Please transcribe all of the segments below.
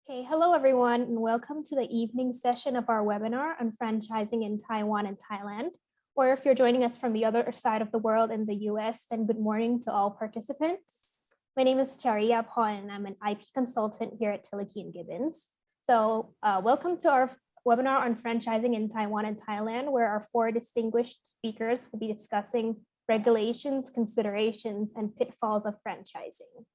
Okay, hello everyone, and welcome to the evening session of our webinar on franchising in Taiwan and Thailand. Or if you're joining us from the other side of the world in the US, then good morning to all participants. My name is Charia Pawn, and I'm an IP consultant here at Tilleke Gibbins. So welcome to our webinar on franchising in Taiwan and Thailand, where our four distinguished speakers will be discussing regulations, considerations, and pitfalls of franchising.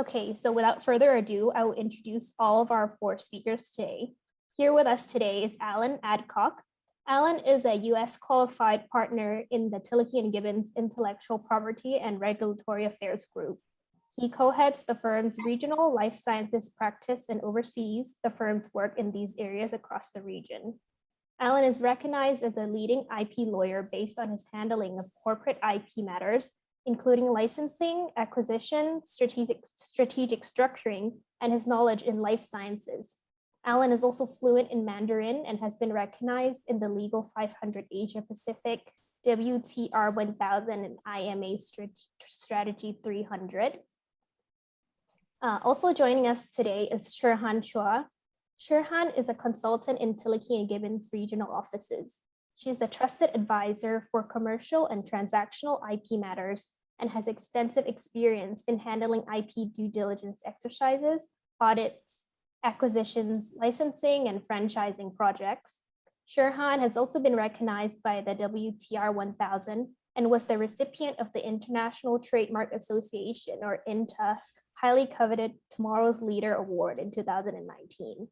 Okay, so without further ado, I will introduce all of our four speakers today. Here with us today is Alan Adcock. Alan is a US qualified partner in the Tilleke Gibbins Intellectual Property and Regulatory Affairs Group. He co-heads the firm's regional life sciences practice and oversees the firm's work in these areas across the region. Alan is recognized as a leading IP lawyer based on his handling of corporate IP matters, including licensing, acquisition, strategic structuring, and his knowledge in life sciences. Alan is also fluent in Mandarin and has been recognized in the Legal 500 Asia Pacific, WTR 1000, and IMA Strategy 300. Also joining us today is Sher Chua. Sher is a consultant in Tilleke Gibbins regional offices. She's a trusted advisor for commercial and transactional IP matters and has extensive experience in handling IP due diligence exercises, audits, acquisitions, licensing, and franchising projects. Sher has also been recognized by the WTR 1000 and was the recipient of the International Trademark Association, or INTA's, highly coveted Tomorrow's Leader Award in 2019.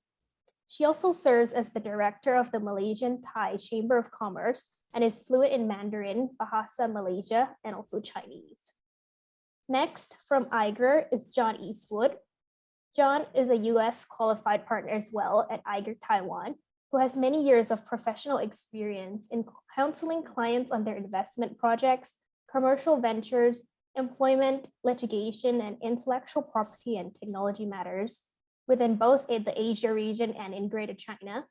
She also serves as the director of the Malaysian Thai Chamber of Commerce and is fluent in Mandarin, Bahasa Malaysia, and also Chinese. Next, from Eiger is John Eastwood. John is a US qualified partner as well at Eiger, Taiwan, who has many years of professional experience in counseling clients on their investment projects, commercial ventures, employment, litigation, and intellectual property and technology matters within both the Asia region and in Greater China.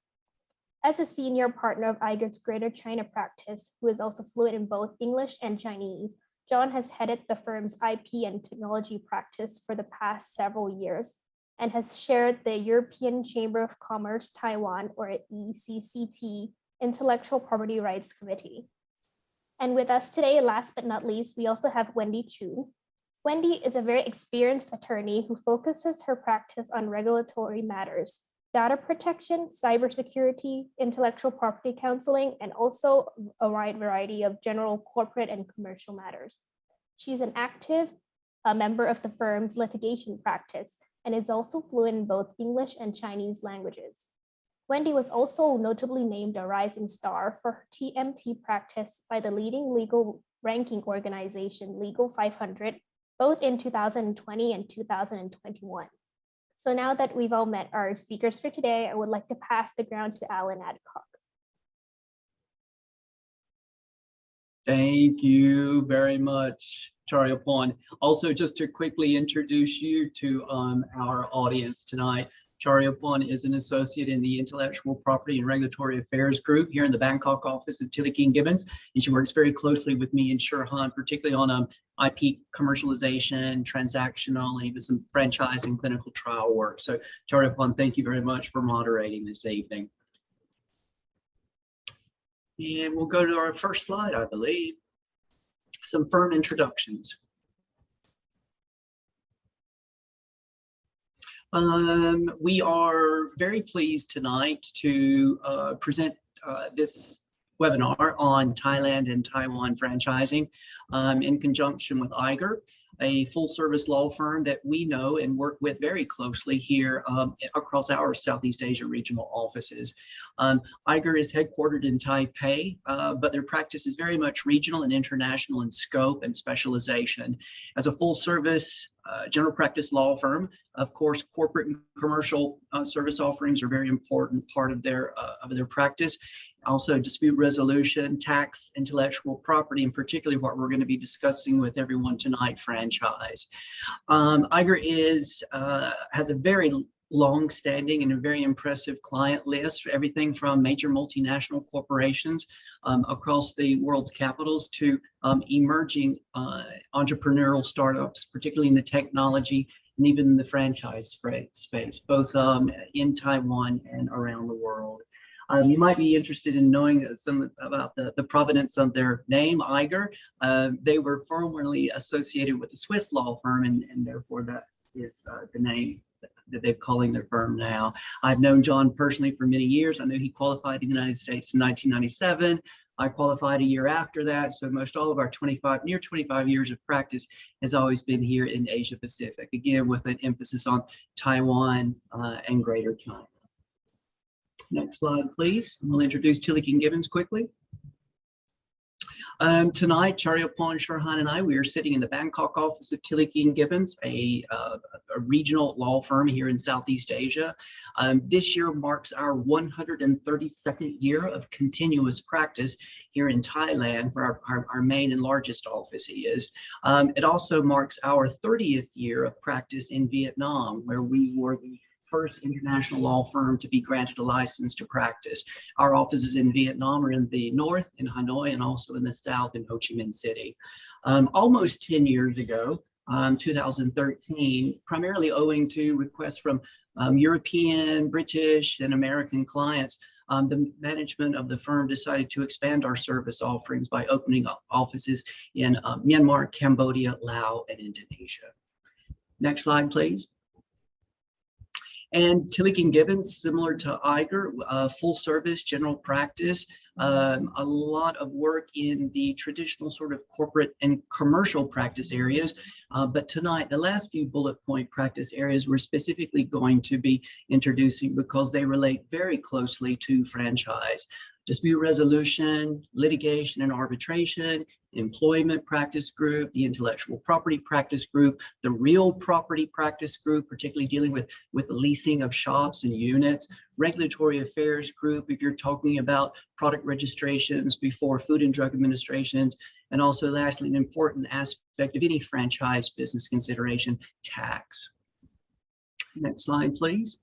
As a senior partner of Eiger's Greater China practice, who is also fluent in both English and Chinese, John has headed the firm's IP and technology practice for the past several years and has chaired the European Chamber of Commerce Taiwan, or ECCT, Intellectual Property Rights Committee. And with us today, last but not least, we also have Wendy Chu. Wendy is a very experienced attorney who focuses her practice on regulatory matters, data protection, cybersecurity, intellectual property counseling, and also a wide variety of general corporate and commercial matters. She's an active member of the firm's litigation practice and is also fluent in both English and Chinese languages. Wendy was also notably named a rising star for her TMT practice by the leading legal ranking organization, Legal 500, both in 2020 and 2021. So now that we've all met our speakers for today, I would like to pass the ground to Alan Adcock. Thank you very much, Charia Pawn. Also, just to quickly introduce you to our audience tonight, Charia Pawn is an associate in the Intellectual Property and Regulatory Affairs Group here in the Bangkok office of Tilleke Gibbins, and she works very closely with me and Sher, particularly on IP commercialization, transactional, and even some franchise and clinical trial work. So, Charia Pawn, thank you very much for moderating this evening. And we'll go to our first slide, I believe. Some firm introductions. We are very pleased tonight to present this webinar on Thailand and Taiwan franchising in conjunction with Eiger, a full-service law firm that we know and work with very closely here across our Southeast Asia regional offices. Eiger is headquartered in Taipei, but their practice is very much regional and international in scope and specialization. As a full-service general practice law firm, of course, corporate and commercial service offerings are a very important part of their practice. Also, dispute resolution, tax, intellectual property, and particularly what we're going to be discussing with everyone tonight, franchise. Eiger has a very long-standing and a very impressive client list, everything from major multinational corporations across the world's capitals to emerging entrepreneurial startups, particularly in the technology and even the franchise space, both in Taiwan and around the world. You might be interested in knowing some about the provenance of their name, Eiger. They were formerly associated with a Swiss law firm, and therefore that is the name that they're calling their firm now. I've known John personally for many years. I know he qualified in the United States in 1997. I qualified a year after that. So most all of our near 25 years of practice has always been here in Asia Pacific, again, with an emphasis on Taiwan and Greater China. Next slide, please. We'll introduce Tilleke Gibbins quickly. Tonight, Charyaporn, Sher, Hann, and I, we are sitting in the Bangkok office of Tilleke Gibbins, a regional law firm here in Southeast Asia. This year marks our 132nd year of continuous practice here in Thailand, where our main and largest office is. It also marks our 30th year of practice in Vietnam, where we were the first international law firm to be granted a license to practice. Our offices in Vietnam are in the north, in Hanoi, and also in the south in Ho Chi Minh City. Almost 10 years ago, 2013, primarily owing to requests from European, British, and American clients, the management of the firm decided to expand our service offerings by opening up offices in Myanmar, Cambodia, Laos, and Indonesia. Next slide, please. And Tilleke Gibbins, similar to Eiger, full service, general practice, a lot of work in the traditional sort of corporate and commercial practice areas. But tonight, the last few bullet point practice areas we're specifically going to be introducing because they relate very closely to franchise. Dispute resolution, litigation and arbitration, employment practice group, the intellectual property practice group, the real property practice group, particularly dealing with the leasing of shops and units, regulatory affairs group, if you're talking about product registrations before Food and Drug Administrations, and also lastly, an important aspect of any franchise business consideration, tax. Next slide, please.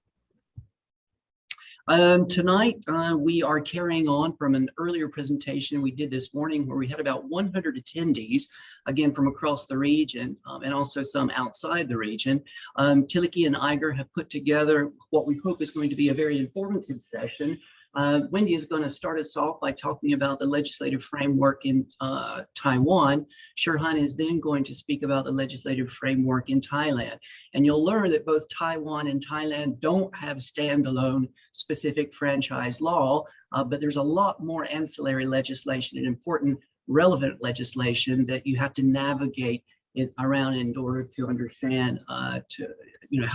Tonight, we are carrying on from an earlier presentation we did this morning where we had about 100 attendees, again, from across the region and also some outside the region. Tilleke and Eiger have put together what we hope is going to be a very informative session. Wendy is going to start us off by talking about the legislative framework in Taiwan. Sher is then going to speak about the legislative framework in Thailand. And you'll learn that both Taiwan and Thailand don't have standalone specific franchise law, but there's a lot more ancillary legislation and important relevant legislation that you have to navigate around in order to understand how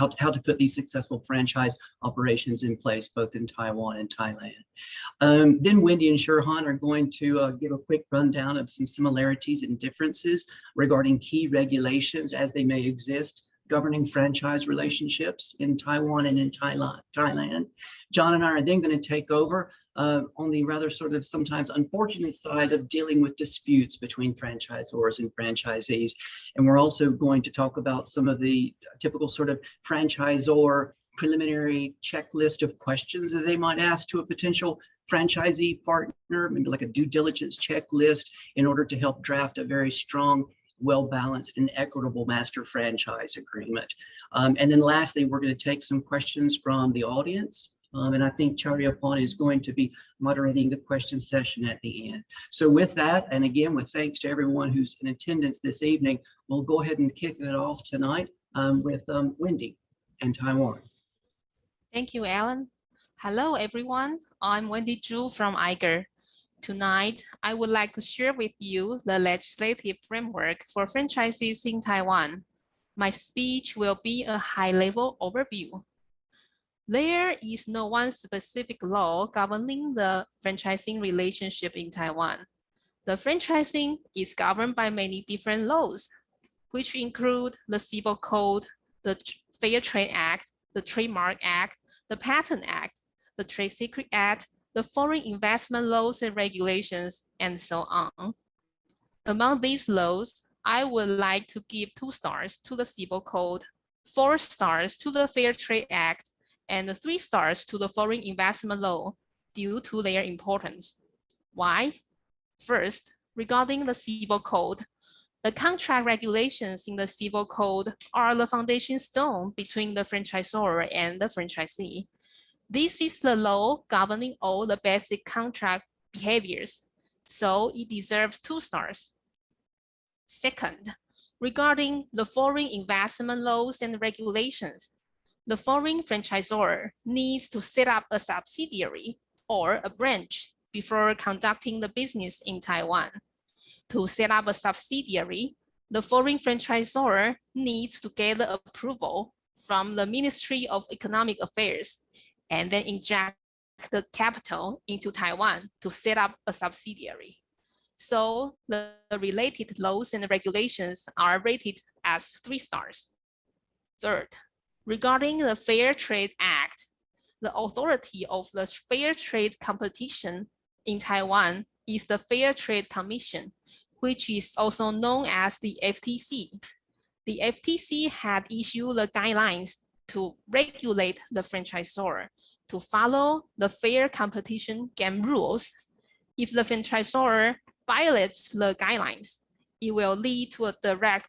to put these successful franchise operations in place both in Taiwan and Thailand. Then Wendy and Sher are going to give a quick rundown of some similarities and differences regarding key regulations as they may exist governing franchise relationships in Taiwan and in Thailand. John and I are then going to take over on the rather sort of sometimes unfortunate side of dealing with disputes between franchisors and franchisees. And we're also going to talk about some of the typical sort of franchisor preliminary checklist of questions that they might ask to a potential franchisee partner, maybe like a due diligence checklist in order to help draft a very strong, well-balanced and equitable master franchise agreement. And then lastly, we're going to take some questions from the audience. And I think Charyaporn is going to be moderating the question session at the end. So with that, and again, with thanks to everyone who's in attendance this evening, we'll go ahead and kick it off tonight with Wendy and Taiwan. Thank you, Alan. Hello, everyone. I'm Wendy Chu from Eiger. Tonight, I would like to share with you the legislative framework for franchises in Taiwan. My speech will be a high-level overview. There is no one specific law governing the franchising relationship in Taiwan. The franchising is governed by many different laws, which include the Civil Code, the Fair Trade Act, the Trademark Act, the Patent Act, the Trade Secret Act, the foreign investment laws and regulations, and so on. Among these laws, I would like to give 2 stars to the Civil Code, 4 stars to the Fair Trade Act, and 3 stars to the foreign investment law due to their importance. Why? First, regarding the Civil Code, The contract regulations in the Civil Code are the foundation stone between the franchisor and the franchisee. This is the law governing all the basic contract behaviors, so it deserves 2 stars. Second, regarding the foreign investment laws and regulations, the foreign franchisor needs to set up a subsidiary or a branch before conducting the business in Taiwan. To set up a subsidiary, the foreign franchisor needs to get the approval from the Ministry of Economic Affairs and then inject the capital into Taiwan to set up a subsidiary. So the related laws and regulations are rated as 3 stars. Third, regarding the Fair Trade Act, the authority of the fair trade competition in Taiwan is the Fair Trade Commission, which is also known as the FTC. The FTC had issued the guidelines to regulate the franchisor to follow the fair competition game rules. If the franchisor violates the guidelines, it will lead to a direct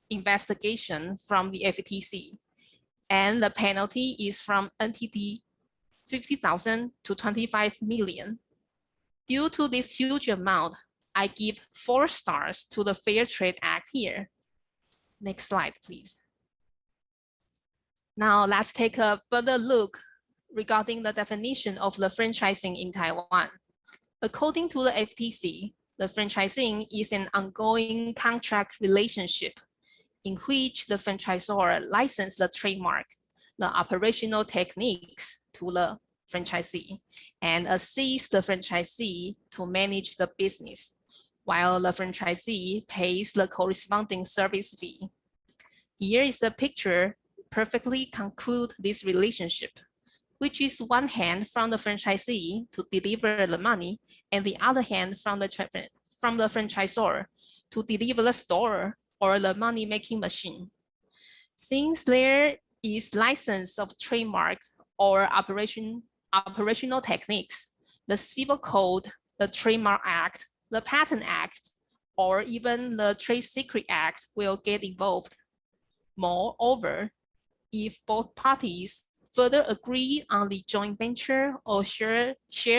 investigation from the FTC, and the penalty is from NTD 50,000 to 25 million. Due to this huge amount, I give 4 stars to the Fair Trade Act here. Next slide, please. Now let's take a further look regarding the definition of the franchising in Taiwan. According to the FTC, the franchising is an ongoing contract relationship in which the franchisor licenses the trademark, the operational techniques to the franchisee, and assists the franchisee to manage the business, while the franchisee pays the corresponding service fee. Here is a picture perfectly conclude this relationship, which is one hand from the franchisee to deliver the money, and the other hand from the franchisor to deliver the store or the money-making machine. Since there is license of trademarks or operational techniques, the Civil Code, the Trademark Act, the Patent Act, or even the Trade Secret Act will get involved. Moreover, if both parties further agree on the joint venture or share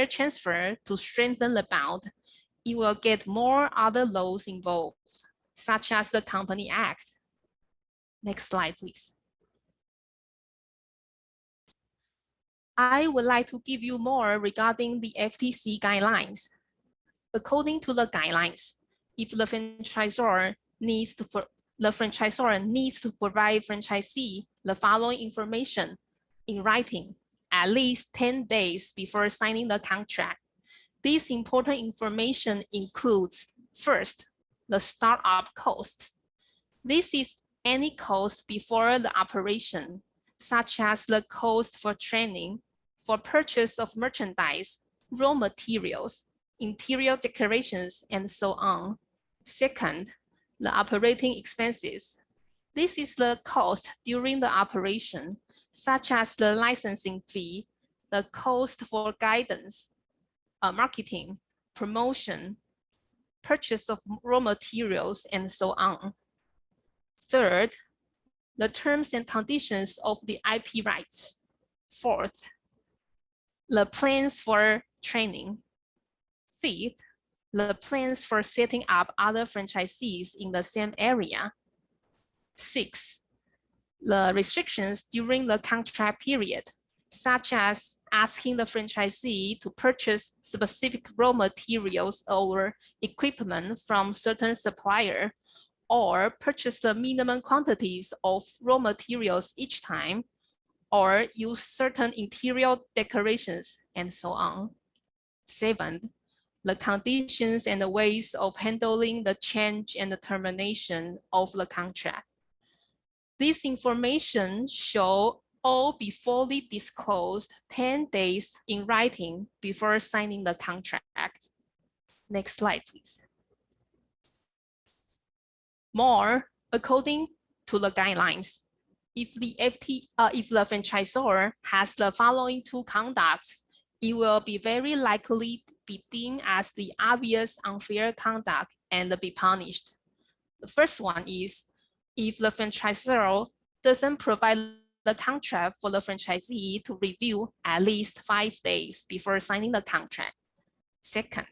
transfer to strengthen the bond, it will get more other laws involved, such as the Company Act. Next slide, please. I would like to give you more regarding the FTC guidelines. According to the guidelines, if the franchisor needs to provide franchisee the following information in writing at least 10 days before signing the contract. This important information includes, first, the startup costs. This is any cost before the operation, such as the cost for training, for purchase of merchandise, raw materials, interior decorations, and so on. Second, the operating expenses. This is the cost during the operation, such as the licensing fee, the cost for guidance, marketing, promotion, purchase of raw materials, and so on. Third, the terms and conditions of the IP rights. Fourth, the plans for training. Fifth, the plans for setting up other franchisees in the same area. Sixth, the restrictions during the contract period, such as asking the franchisee to purchase specific raw materials or equipment from certain supplier, or purchase the minimum quantities of raw materials each time, or use certain interior decorations, and so on. Seventh, the conditions and the ways of handling the change and the termination of the contract. This information should all be fully disclosed 10 days in writing before signing the contract. Next slide, please. More, according to the guidelines, if the franchisor has the following 2 conducts, it will be very likely be deemed as the obvious unfair conduct and be punished. The first one is if the franchisor doesn't provide the contract for the franchisee to review at least 5 days before signing the contract. Second,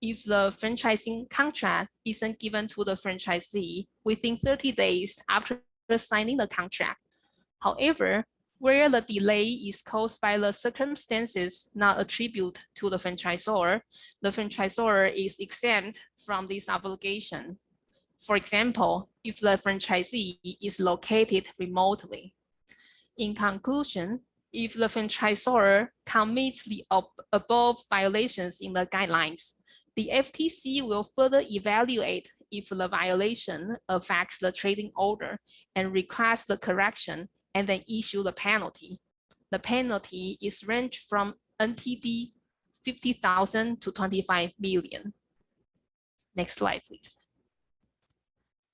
if the franchising contract isn't given to the franchisee within 30 days after signing the contract. However, where the delay is caused by the circumstances not attributed to the franchisor is exempt from this obligation. For example, if the franchisee is located remotely. In conclusion, if the franchisor commits the above violations in the guidelines, the FTC will further evaluate if the violation affects the trading order and request the correction and then issue the penalty. The penalty is ranged from NTD 50,000 to 25 million. Next slide, please.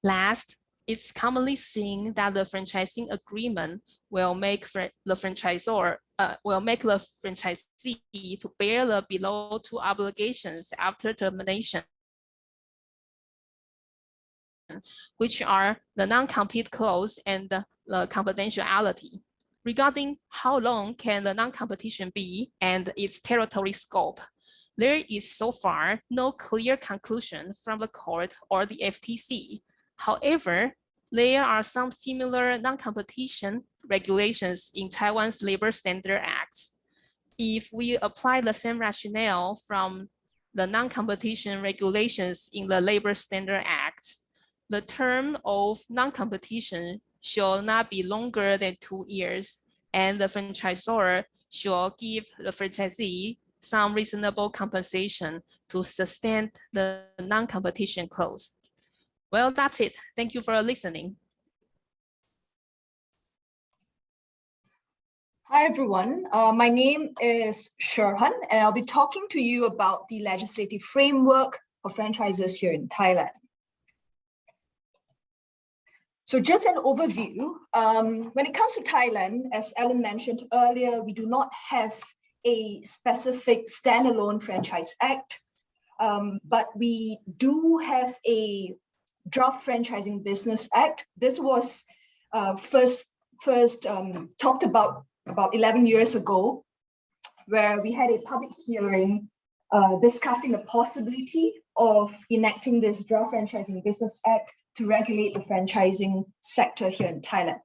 Last, it's commonly seen that the franchising agreement will make the franchisee to bear the below two obligations after termination, which are the non-compete clause and the confidentiality. Regarding how long can the non-competition be and its territory scope, there is so far no clear conclusion from the court or the FTC. However, there are some similar non-competition regulations in Taiwan's Labor Standard Acts. If we apply the same rationale from the non-competition regulations in the Labor Standard Acts, the term of non-competition shall not be longer than 2 years, and the franchisor shall give the franchisee some reasonable compensation to sustain the non-competition clause. Well, that's it. Thank you for listening. Hi, everyone. My name is Sher, and I'll be talking to you about the legislative framework for franchises here in Thailand. So just an overview, when it comes to Thailand, as Ellen mentioned earlier, we do not have a specific standalone franchise act, but we do have a draft franchising business act. This was first talked about 11 years ago, where we had a public hearing discussing the possibility of enacting this draft franchising business act to regulate the franchising sector here in Thailand.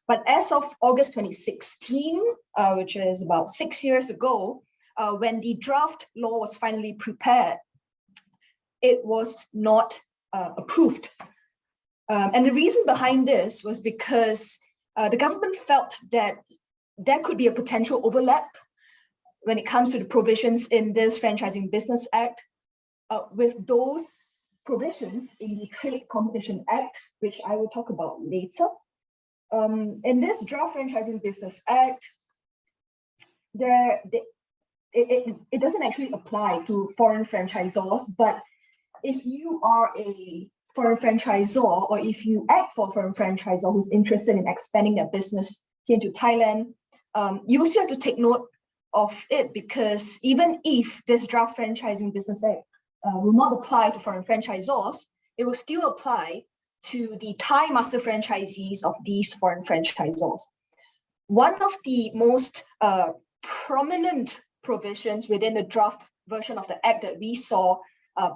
But as of August 2016, which is about 6 years ago, when the draft law was finally prepared, it was not approved. And the reason behind this was because the government felt that there could be a potential overlap when it comes to the provisions in this Franchising Business Act with those provisions in the Trade Competition Act, which I will talk about later. In this draft Franchising Business Act, it doesn't actually apply to foreign franchisors, but if you are a foreign franchisor, or if you act for a foreign franchisor who's interested in expanding their business here into Thailand, you will still have to take note of it, because even if this draft Franchising Business Act will not apply to foreign franchisors, it will still apply to the Thai master franchisees of these foreign franchisors. One of the most prominent provisions within the draft version of the act that we saw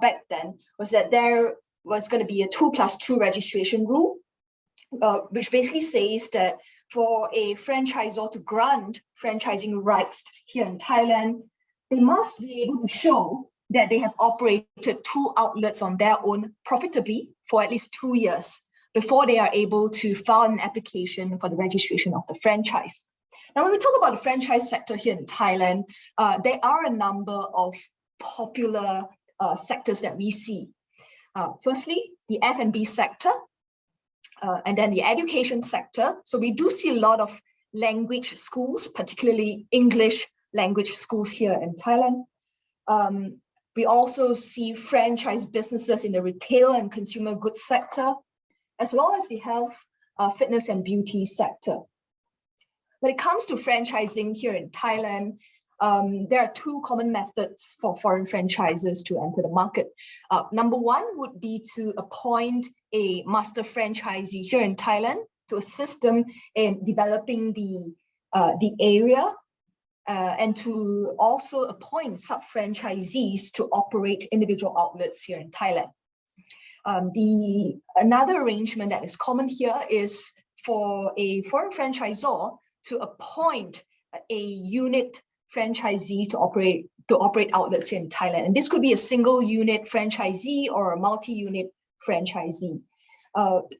back then was that there was going to be a 2+2 registration rule, which basically says that for a franchisor to grant franchising rights here in Thailand, they must be able to show that they have operated 2 outlets on their own profitably for at least 2 years before they are able to file an application for the registration of the franchise. Now, when we talk about the franchise sector here in Thailand, there are a number of popular sectors that we see. Firstly, the F&B sector, and then the education sector. So we do see a lot of language schools, particularly English language schools here in Thailand. We also see franchise businesses in the retail and consumer goods sector, as well as the health, fitness and beauty sector. When it comes to franchising here in Thailand, there are two common methods for foreign franchisers to enter the market. Number one would be to appoint a master franchisee here in Thailand to assist them in developing the area and to also appoint sub-franchisees to operate individual outlets here in Thailand. Another arrangement that is common here is for a foreign franchisor to appoint a unit franchisee to operate outlets here in Thailand. And this could be a single unit franchisee or a multi-unit franchisee.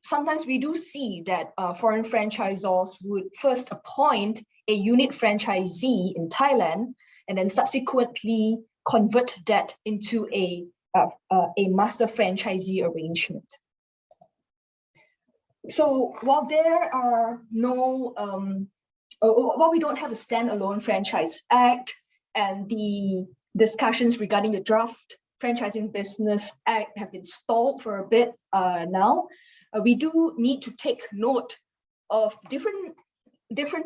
Sometimes we do see that foreign franchisors would first appoint a unit franchisee in Thailand and then subsequently convert that into a master franchisee arrangement. So while there are while we don't have a standalone Franchise Act and the discussions regarding the draft Franchising Business Act have been stalled for a bit now, we do need to take note of different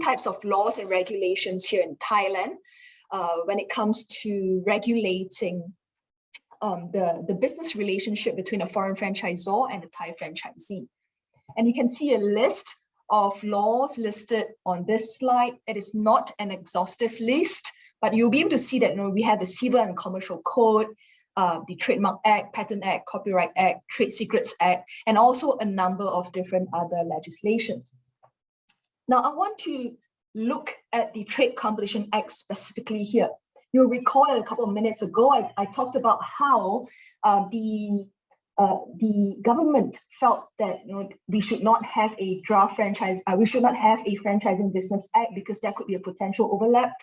types of laws and regulations here in Thailand when it comes to regulating the business relationship between a foreign franchisor and a Thai franchisee. And you can see a list of laws listed on this slide. It is not an exhaustive list, but you'll be able to see that we have the Civil and Commercial Code, the Trademark Act, Patent Act, Copyright Act, Trade Secrets Act, and also a number of different other legislations. Now, I want to look at the Trade Competition Act specifically here. You'll recall a couple of minutes ago, I talked about how the government felt that we should not have a draft franchise, we should not have a Franchising Business Act because there could be a potential overlap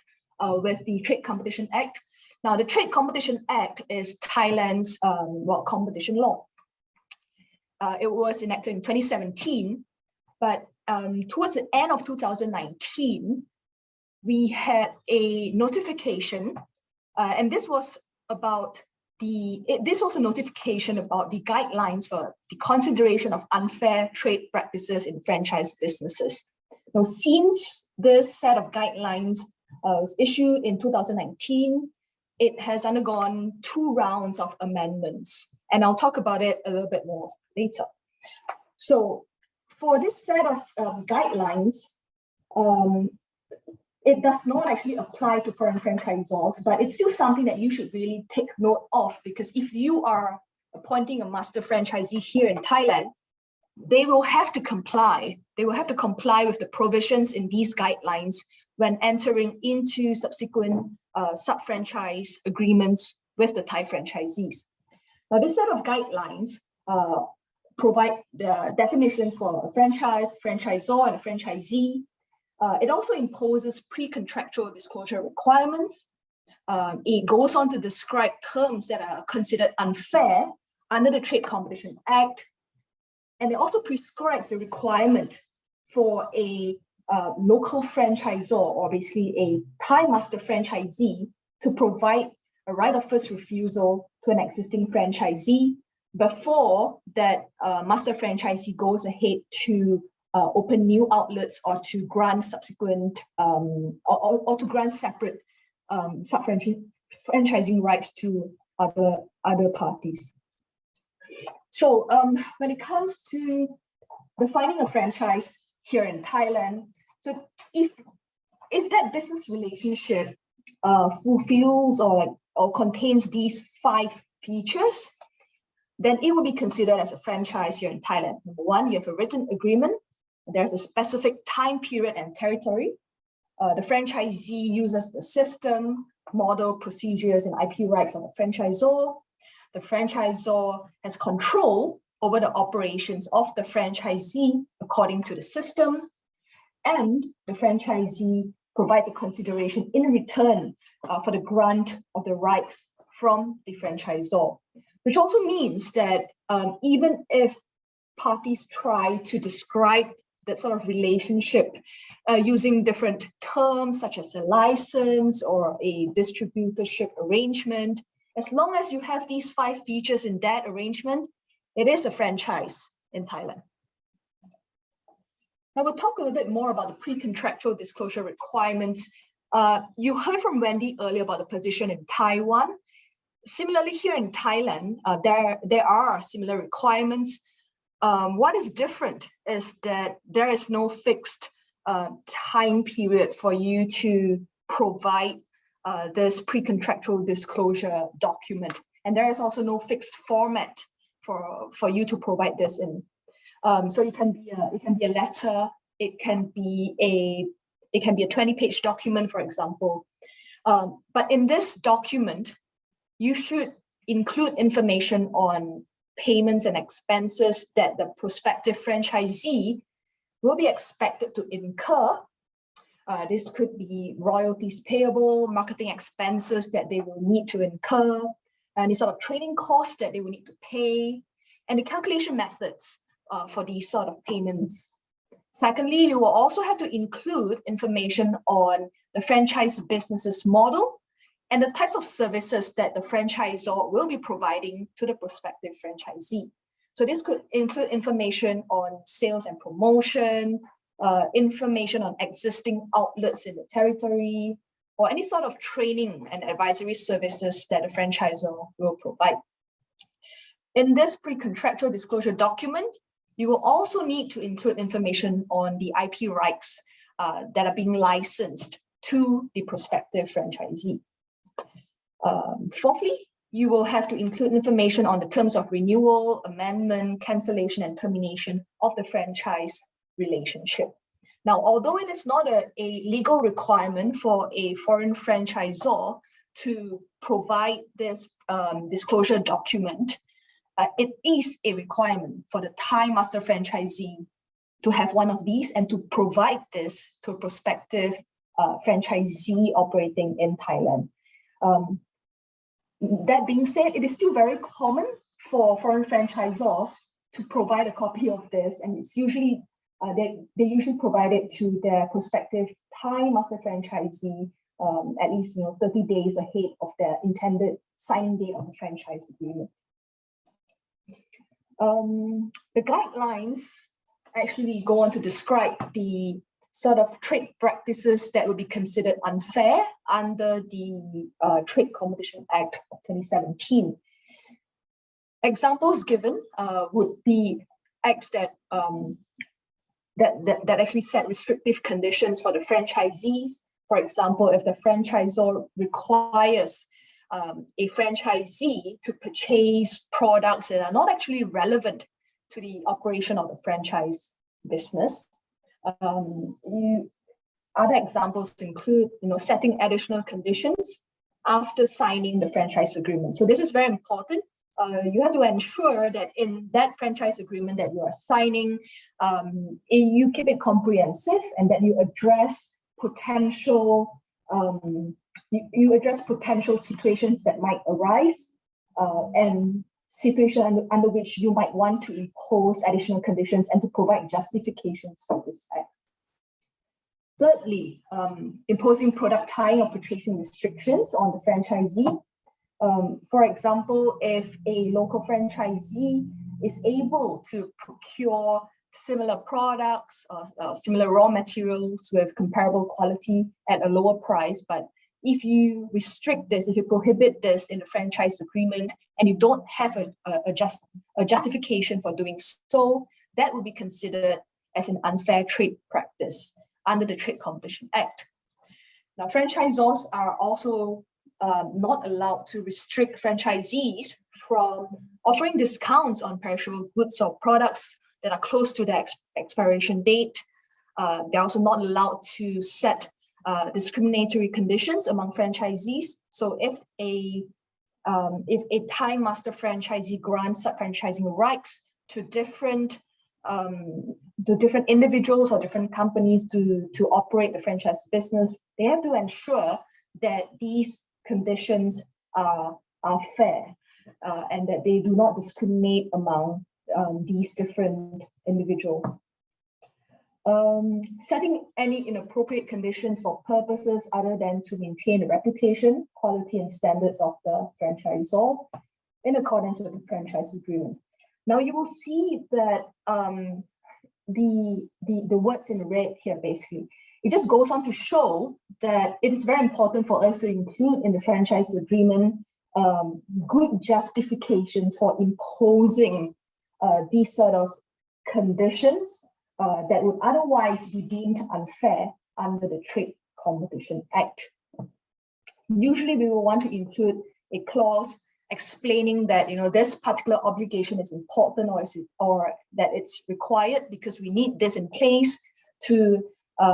with the Trade Competition Act. Now, the Trade Competition Act is Thailand's competition law. It was enacted in 2017, but towards the end of 2019, we had a notification, and this was about this was a notification about the guidelines for the consideration of unfair trade practices in franchise businesses. Now, since this set of guidelines was issued in 2019, it has undergone 2 rounds of amendments, and I'll talk about it a little bit more later. So for this set of guidelines, it does not actually apply to foreign franchisors, but it's still something that you should really take note of, because if you are appointing a master franchisee here in Thailand, they will have to comply. They will have to comply with the provisions in these guidelines when entering into subsequent sub-franchise agreements with the Thai franchisees. Now, this set of guidelines provide the definitions for a franchise, franchisor, and a franchisee. It also imposes pre-contractual disclosure requirements. It goes on to describe terms that are considered unfair under the Trade Competition Act. And it also prescribes the requirement for a local franchisor, or basically a Thai master franchisee, to provide a right of first refusal to an existing franchisee before that master franchisee goes ahead to open new outlets or to grant subsequent or to grant separate sub-franchising rights to other parties. So when it comes to defining a franchise here in Thailand, so if that business relationship fulfills or contains these 5 features, then it will be considered as a franchise here in Thailand. Number 1, you have a written agreement. There's a specific time period and territory. The franchisee uses the system, model, procedures, and IP rights of the franchisor. The franchisor has control over the operations of the franchisee according to the system. And the franchisee provides a consideration in return for the grant of the rights from the franchisor, which also means that even if parties try to describe that sort of relationship using different terms such as a license or a distributorship arrangement, as long as you have these 5 features in that arrangement, it is a franchise in Thailand. Now we'll talk a little bit more about the pre-contractual disclosure requirements You heard from Wendy earlier about the position in Taiwan. Similarly, here in Thailand, there are similar requirements. What is different is that there is no fixed time period for you to provide this pre-contractual disclosure document. And there is also no fixed format for you to provide this in. So it can be a letter, it can be a 20-page document, for example. But in this document, you should include information on payments and expenses that the prospective franchisee will be expected to incur. This could be royalties payable, marketing expenses that they will need to incur, any sort of training costs that they will need to pay, and the calculation methods for these sort of payments. Secondly, you will also have to include information on the franchise business's model and the types of services that the franchisor will be providing to the prospective franchisee. So this could include information on sales and promotion, information on existing outlets in the territory, or any sort of training and advisory services that the franchisor will provide. In this pre-contractual disclosure document, you will also need to include information on the IP rights that are being licensed to the prospective franchisee. Fourthly, you will have to include information on the terms of renewal, amendment, cancellation, and termination of the franchise relationship. Now, although it is not a legal requirement for a foreign franchisor to provide this disclosure document, it is a requirement for the Thai master franchisee to have one of these and to provide this to a prospective franchisee operating in Thailand. That being said, it is still very common for foreign franchisors to provide a copy of this, and it's usually they usually provide it to their prospective Thai master franchisee at least 30 days ahead of their intended signing date of the franchise agreement. The guidelines actually go on to describe the sort of trade practices that would be considered unfair under the Trade Competition Act of 2017. Examples given would be acts that actually set restrictive conditions for the franchisees. For example, if the franchisor requires a franchisee to purchase products that are not actually relevant to the operation of the franchise business. Other examples include, setting additional conditions after signing the franchise agreement. So this is very important. You have to ensure that in that franchise agreement that you are signing, you keep it comprehensive and that you address potential situations that might arise and situations under which you might want to impose additional conditions and to provide justifications for this act. Thirdly, imposing product tying or purchasing restrictions on the franchisee. For example, if a local franchisee is able to procure similar products or similar raw materials with comparable quality at a lower price, but if you restrict this, if you prohibit this in the franchise agreement and you don't have a justification for doing so, that will be considered as an unfair trade practice under the Trade Competition Act. Now, franchisors are also not allowed to restrict franchisees from offering discounts on perishable goods or products that are close to the expiration date. They're also not allowed to set discriminatory conditions among franchisees. So if a Thai master franchisee grants sub-franchising rights to different individuals or different companies to operate the franchise business, they have to ensure that these conditions are fair and that they do not discriminate among these different individuals. Setting any inappropriate conditions for purposes other than to maintain the reputation, quality, and standards of the franchisor in accordance with the franchise agreement. Now you will see that the words in red here basically it just goes on to show that it is very important for us to include in the franchise agreement good justifications for imposing these sort of conditions that would otherwise be deemed unfair under the Trade Competition Act. Usually we will want to include a clause explaining that this particular obligation is important or that it's required because we need this in place to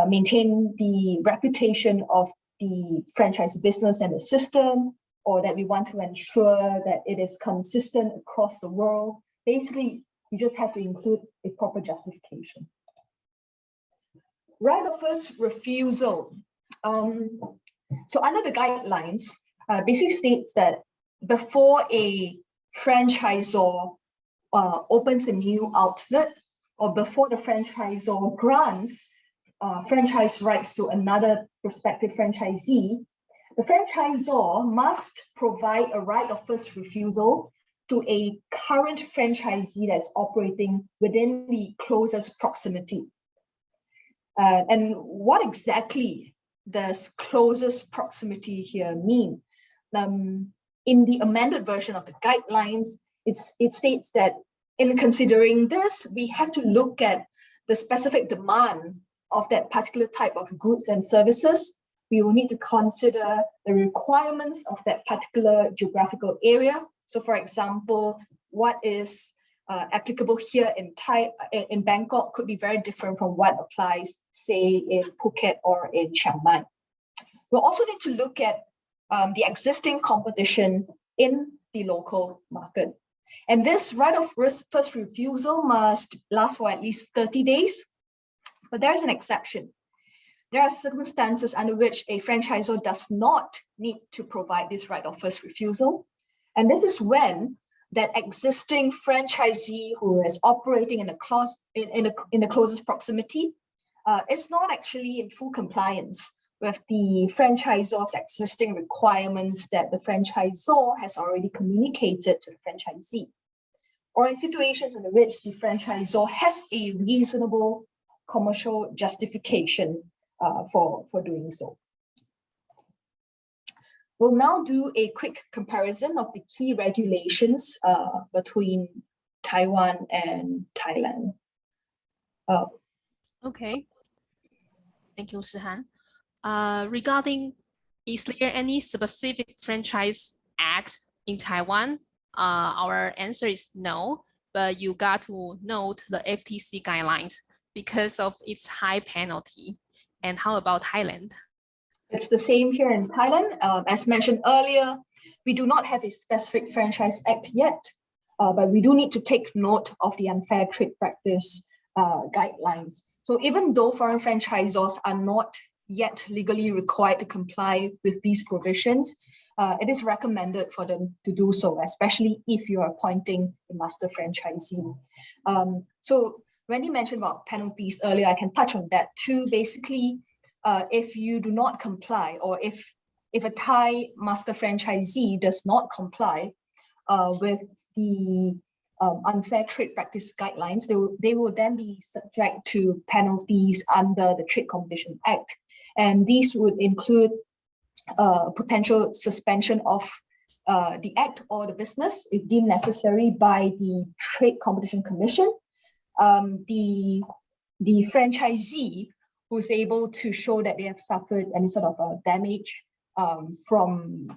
maintain the reputation of the franchise business and the system, or that we want to ensure that it is consistent across the world. Basically, you just have to include a proper justification. Right of first refusal. So under the guidelines, basically states that before a franchisor opens a new outlet, or before the franchisor grants franchise rights to another prospective franchisee, the franchisor must provide a right of first refusal to a current franchisee that's operating within the closest proximity. And what exactly does closest proximity here mean? In the amended version of the guidelines, it states that in considering this, we have to look at the specific demand of that particular type of goods and services. We will need to consider the requirements of that particular geographical area. So for example, what is applicable here in Bangkok could be very different from what applies, say, in Phuket or in Chiang Mai. We'll also need to look at the existing competition in the local market. And this right of first refusal must last for at least 30 days. But there is an exception. There are circumstances under which a franchisor does not need to provide this right of first refusal. And this is when that existing franchisee who is operating in the closest proximity is not actually in full compliance with the franchisor's existing requirements that the franchisor has already communicated to the franchisee, or in situations in which the franchisor has a reasonable commercial justification for doing so. We'll now do a quick comparison of the key regulations between Taiwan and Thailand. Okay. Thank you, Han. Regarding, is there any specific franchise act in Taiwan? Our answer is no, but you got to note the FTC guidelines because of its high penalty. And how about Thailand? It's the same here in Thailand. As mentioned earlier, we do not have a specific franchise act yet, but we do need to take note of the unfair trade practice guidelines. So even though foreign franchisors are not yet legally required to comply with these provisions, it is recommended for them to do so, especially if you are appointing a master franchisee. So Wendy mentioned about penalties earlier. I can touch on that too. Basically, if you do not comply, or if a Thai master franchisee does not comply with the unfair trade practice guidelines, they will then be subject to penalties under the Trade Competition Act. And these would include potential suspension of the act or the business if deemed necessary by the Trade Competition Commission. The franchisee who is able to show that they have suffered any sort of damage from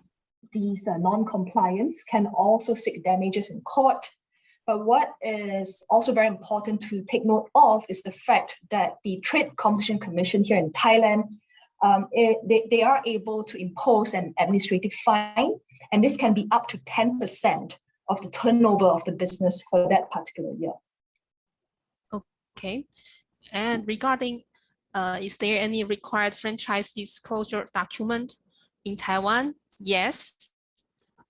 these non-compliance can also seek damages in court. But what is also very important to take note of is the fact that the Trade Competition Commission here in Thailand, they are able to impose an administrative fine, and this can be up to 10% of the turnover of the business for that particular year. Okay, and regarding, is there any required franchise disclosure document in Taiwan? Yes.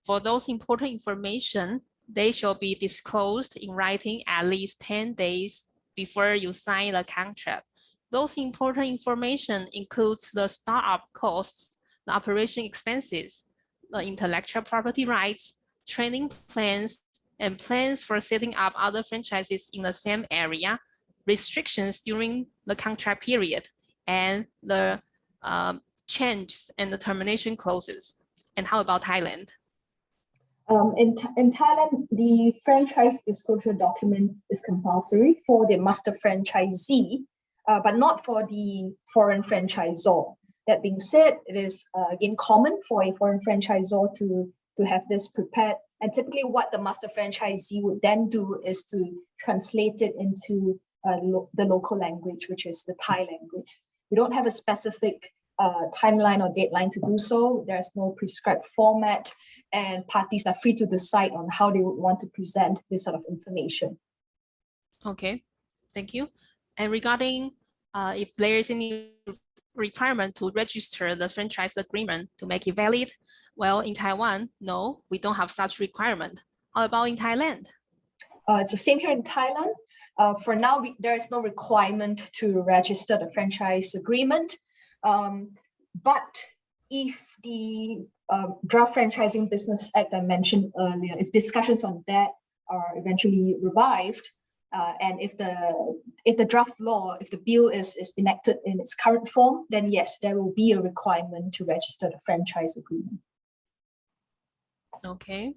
For those important information, they shall be disclosed in writing at least 10 days before you sign the contract. Those important information includes the startup costs, the operation expenses, the intellectual property rights, training plans, and plans for setting up other franchises in the same area, restrictions during the contract period, and the change and the termination clauses? And how about Thailand? In Thailand, the franchise disclosure document is compulsory for the master franchisee, but not for the foreign franchisor. That being said, it is again common for a foreign franchisor to have this prepared. And typically what the master franchisee would then do is to translate it into the local language, which is the Thai language. We don't have a specific timeline or deadline to do so. There's no prescribed format, and parties are free to decide on how they would want to present this sort of information. Okay, thank you. And regarding if there is any requirement to register the franchise agreement to make it valid, well, in Taiwan, no, we don't have such requirement. How about in Thailand? It's the same here in Thailand. For now, there is no requirement to register the franchise agreement. But if the Draft Franchising Business Act I mentioned earlier, if discussions on that are eventually revived, and if the draft law, if the bill is enacted in its current form, then yes, there will be a requirement to register the franchise agreement. Okay.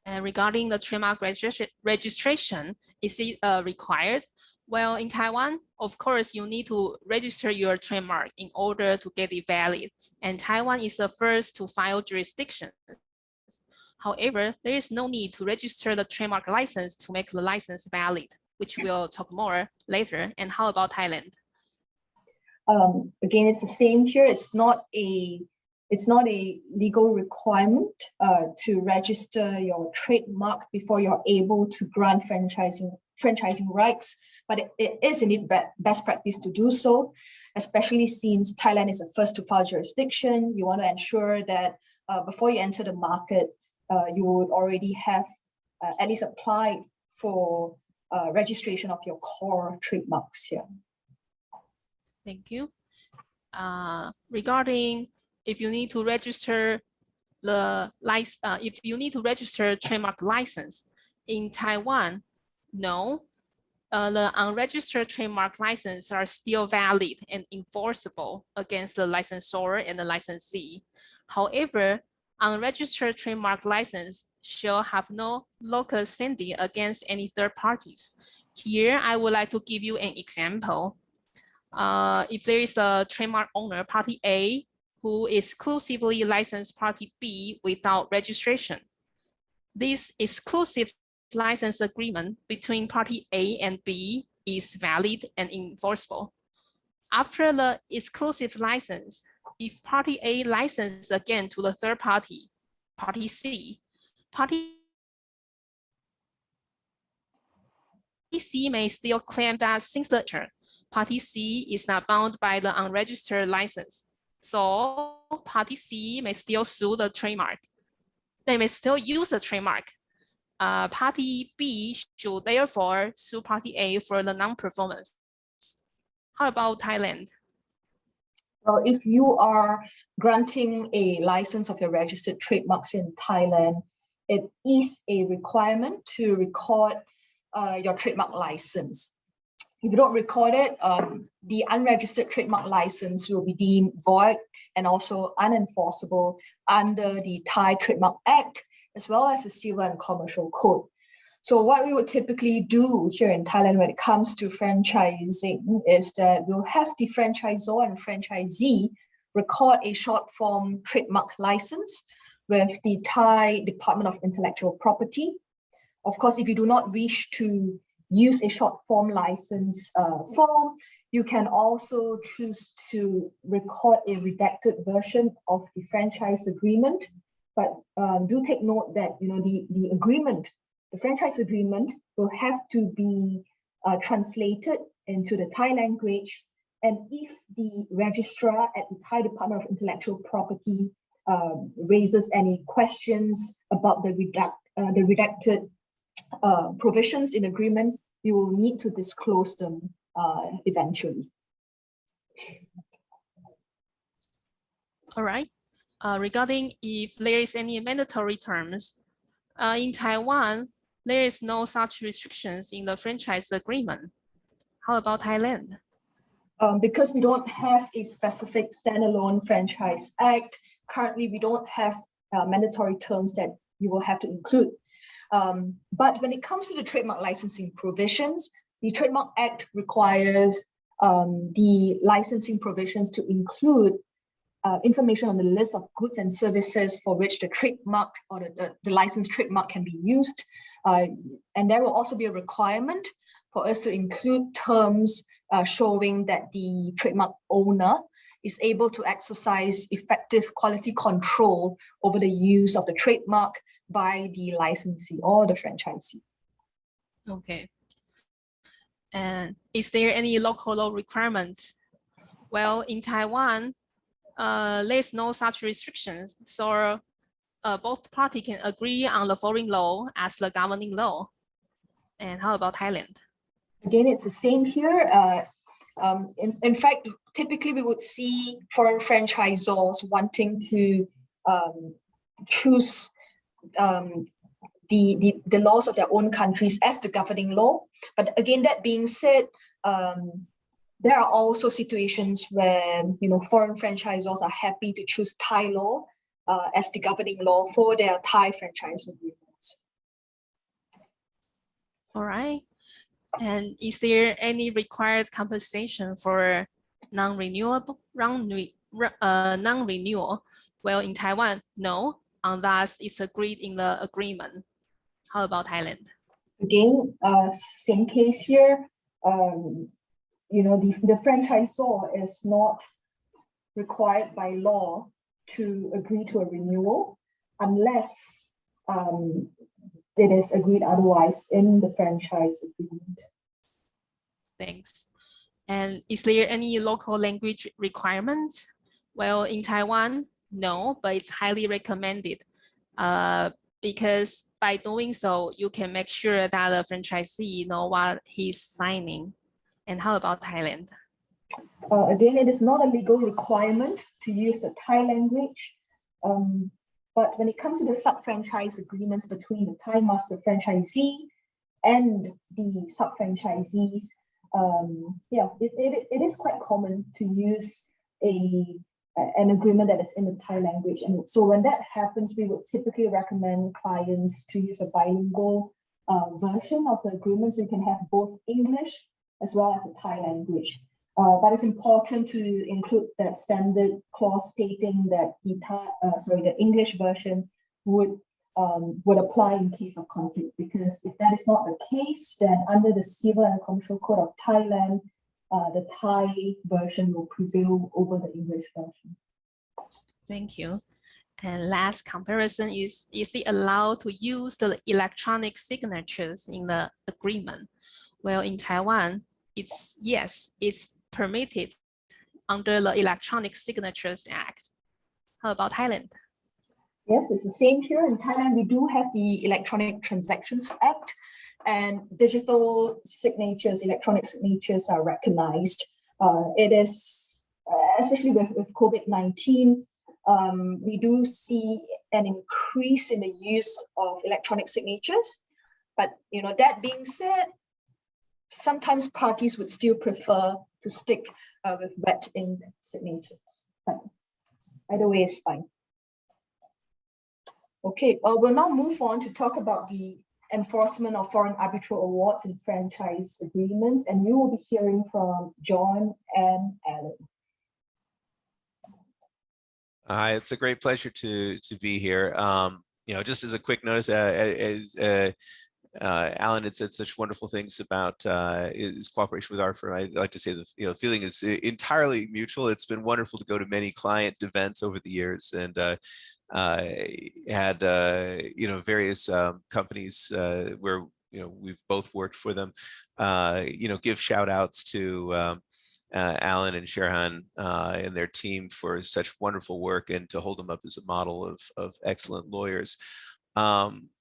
And regarding the trademark registration, is it required? Well, in Taiwan, of course, you need to register your trademark in order to get it valid. And Taiwan is the first to file jurisdiction. However, there is no need to register the trademark license to make the license valid, which we'll talk more later. And how about Thailand? Again, it's the same here. It's not a legal requirement to register your trademark before you're able to grant franchising rights, but it is indeed best practice to do so, especially since Thailand is a first to file jurisdiction. You want to ensure that before you enter the market, you would already have at least applied for registration of your core trademarks here. Thank you. Regarding if you need to register the license, if you need to register trademark license in Taiwan, no, the unregistered trademark licenses are still valid and enforceable against the licensor and the licensee. However, unregistered trademark license shall have no local standing against any third parties. Here, I would like to give you an example. If there is a trademark owner, party A, who exclusively licensed party B without registration, this exclusive license agreement between party A and B is valid and enforceable. After the exclusive license, if party A licenses again to the third party, party C, party C may still claim that since the term, party C is not bound by the unregistered license. So party C may still sue the trademark. They may still use the trademark. Party B should therefore sue party A for the non-performance. How about Thailand? Well, if you are granting a license of your registered trademarks in Thailand, it is a requirement to record your trademark license. If you don't record it, the unregistered trademark license will be deemed void and also unenforceable under the Thai Trademark Act, as well as the Civil and Commercial Code. So what we would typically do here in Thailand when it comes to franchising is that we'll have the franchisor and franchisee record a short form trademark license with the Thai Department of Intellectual Property. Of course, if you do not wish to use a short form license form, you can also choose to record a redacted version of the franchise agreement. But do take note that the agreement, the franchise agreement, will have to be translated into the Thai language. And if the registrar at the Thai Department of Intellectual Property raises any questions about the redacted provisions in agreement, you will need to disclose them eventually. All right. Regarding if there is any mandatory terms, in Taiwan, there is no such restrictions in the franchise agreement. How about Thailand? because we don't have a specific standalone franchise act, currently we don't have mandatory terms that you will have to include. But when it comes to the trademark licensing provisions, the Trademark Act requires the licensing provisions to include information on the list of goods and services for which the trademark or the licensed trademark can be used. And there will also be a requirement for us to include terms showing that the trademark owner is able to exercise effective quality control over the use of the trademark by the licensee or the franchisee. Okay. And is there any local law requirements? Well, in Taiwan, there's no such restrictions, so both parties can agree on the foreign law as the governing law. And how about Thailand? Again, it's the same here. In fact, typically we would see foreign franchisors wanting to choose the laws of their own countries as the governing law. But again, that being said, there are also situations where foreign franchisors are happy to choose Thai law as the governing law for their Thai franchise agreements. All right. And is there any required compensation for non-renewal? Well, in Taiwan, no, unless it's agreed in the agreement. How about Thailand? Again, same case here. The franchisor is not required by law to agree to a renewal unless it is agreed otherwise in the franchise agreement. Thanks. And is there any local language requirements? Well, in Taiwan, no, but it's highly recommended because by doing so, you can make sure that the franchisee know what he's signing. And how about Thailand? Again, it is not a legal requirement to use the Thai language. But when it comes to the sub-franchise agreements between the Thai master franchisee and the sub-franchisees, it is quite common to use an agreement that is in the Thai language. And so when that happens, we would typically recommend clients to use a bilingual version of the agreement, so you can have both English as well as the Thai language. But it's important to include that standard clause stating that the English version would apply in case of conflict, because if that is not the case, then under the Civil and Commercial Code of Thailand, the Thai version will prevail over the English version. Thank you. And last comparison is it allowed to use the electronic signatures in the agreement? Well, in Taiwan, it's permitted under the Electronic Signatures Act. How about Thailand? Yes, it's the same here. In Thailand, we do have the Electronic Transactions Act, and digital signatures, electronic signatures are recognized. It is, especially with COVID-19, we do see an increase in the use of electronic signatures. But that being said, sometimes parties would still prefer to stick with wet ink signatures. But either way is fine. Okay, we'll now move on to talk about the enforcement of foreign arbitral awards and franchise agreements, and you will be hearing from John and Alan. It's a great pleasure to be here. Just as a quick notice, Alan had said such wonderful things about his cooperation with our firm. I'd like to say the feeling is entirely mutual. It's been wonderful to go to many client events over the years, and had various companies where we've both worked for them. Give shout outs to Alan and Sher and their team for such wonderful work, and to hold them up as a model of excellent lawyers.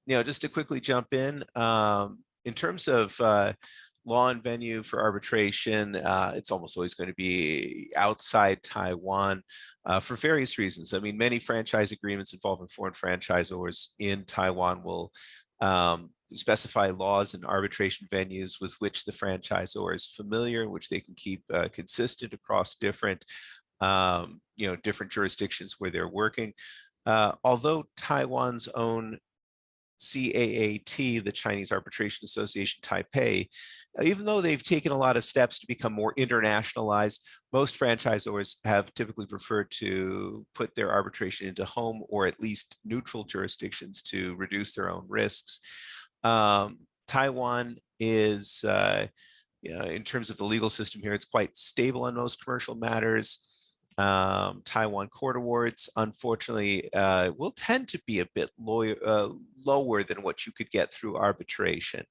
Just to quickly jump in terms of law and venue for arbitration, it's almost always going to be outside Taiwan for various reasons. I mean, many franchise agreements involving foreign franchisors in Taiwan will specify laws and arbitration venues with which the franchisor is familiar, which they can keep consistent across different, different jurisdictions where they're working. Although Taiwan's own CAAT, the Chinese Arbitration Association Taipei, even though they've taken a lot of steps to become more internationalized, most franchisors have typically preferred to put their arbitration into home or at least neutral jurisdictions to reduce their own risks. Taiwan is, in terms of the legal system here, it's quite stable on most commercial matters. Taiwan court awards, unfortunately, will tend to be a bit lower than what you could get through arbitration.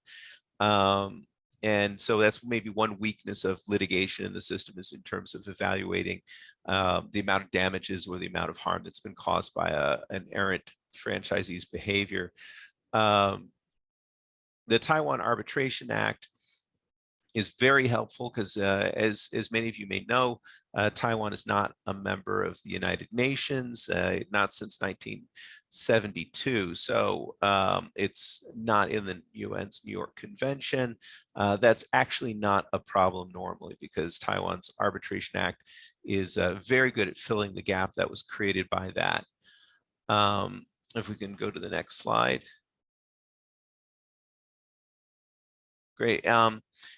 And so that's maybe one weakness of litigation in the system, is in terms of evaluating the amount of damages or the amount of harm that's been caused by an errant franchisee's behavior. The Taiwan Arbitration Act is very helpful because, as many of you may know, Taiwan is not a member of the United Nations, not since 1972. So it's not in the UN's New York Convention. That's actually not a problem normally, because Taiwan's Arbitration Act is very good at filling the gap that was created by that. If we can go to the next slide. Great.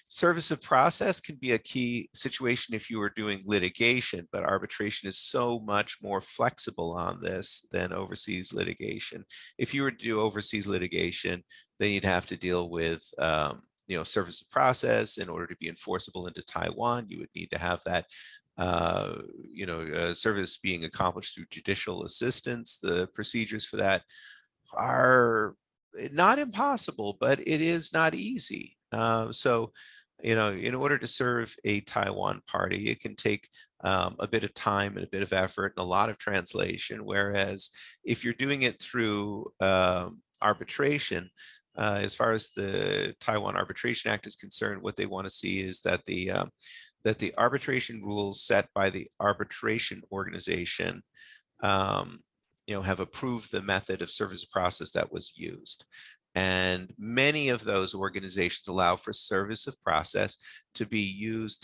Service of process can be a key situation if you were doing litigation, but arbitration is so much more flexible on this than overseas litigation. If you were to do overseas litigation, then you'd have to deal with service of process. In order to be enforceable into Taiwan, you would need to have that service being accomplished through judicial assistance. The procedures for that are not impossible, but it is not easy. So, in order to serve a Taiwan party, it can take a bit of time and a bit of effort and a lot of translation. Whereas if you're doing it through arbitration, as far as the Taiwan Arbitration Act is concerned, what they want to see is that the arbitration rules set by the arbitration organization have approved the method of service process that was used. And many of those organizations allow for service of process to be used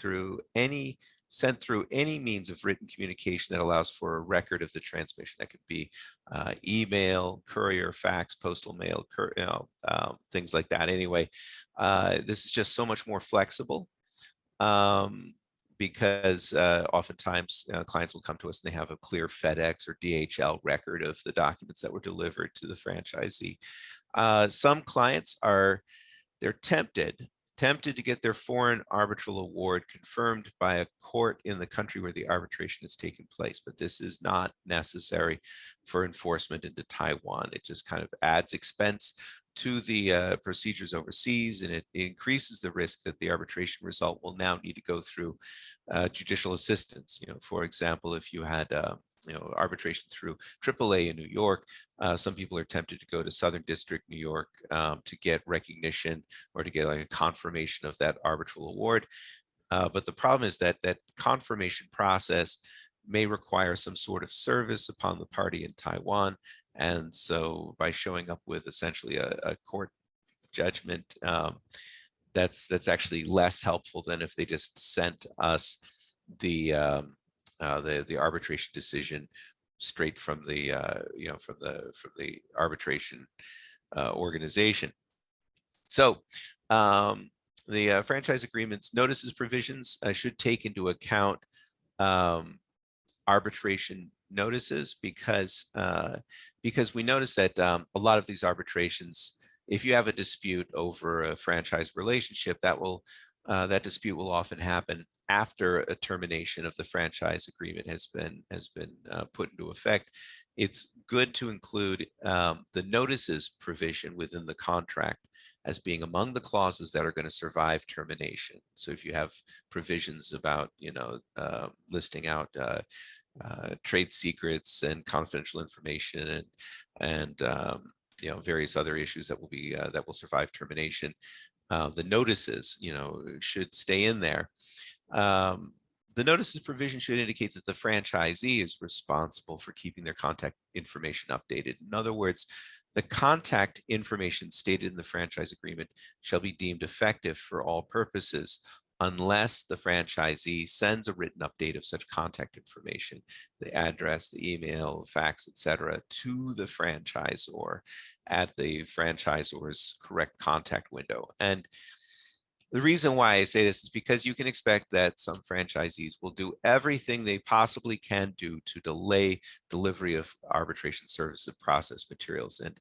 sent through any means of written communication that allows for a record of the transmission. That could be email, courier, fax, postal mail, things like that. Anyway, this is just so much more flexible. Because oftentimes clients will come to us and they have a clear FedEx or DHL record of the documents that were delivered to the franchisee. Some clients they're tempted to get their foreign arbitral award confirmed by a court in the country where the arbitration has taken place, but this is not necessary for enforcement into Taiwan. It just kind of adds expense to the procedures overseas, and it increases the risk that the arbitration result will now need to go through judicial assistance. For example, if you had arbitration through AAA in New York, some people are tempted to go to Southern District, New York, to get recognition or to get like a confirmation of that arbitral award. But the problem is that that confirmation process may require some sort of service upon the party in Taiwan. And so by showing up with essentially a court judgment, that's actually less helpful than if they just sent us the arbitration decision straight from the from the arbitration organization. So the franchise agreements notices provisions should take into account arbitration notices, because we notice that a lot of these arbitrations, if you have a dispute over a franchise relationship, that dispute will often happen after a termination of the franchise agreement has been put into effect. It's good to include the notices provision within the contract as being among the clauses that are going to survive termination. So if you have provisions about listing out trade secrets and confidential information and various other issues that will survive termination, the notices should stay in there. The notices provision should indicate that the franchisee is responsible for keeping their contact information updated. In other words, the contact information stated in the franchise agreement shall be deemed effective for all purposes unless the franchisee sends a written update of such contact information, the address, the email, fax, etc., to the franchisor at the franchisor's correct contact window. And the reason why I say this is because you can expect that some franchisees will do everything they possibly can do to delay delivery of arbitration service and process materials. And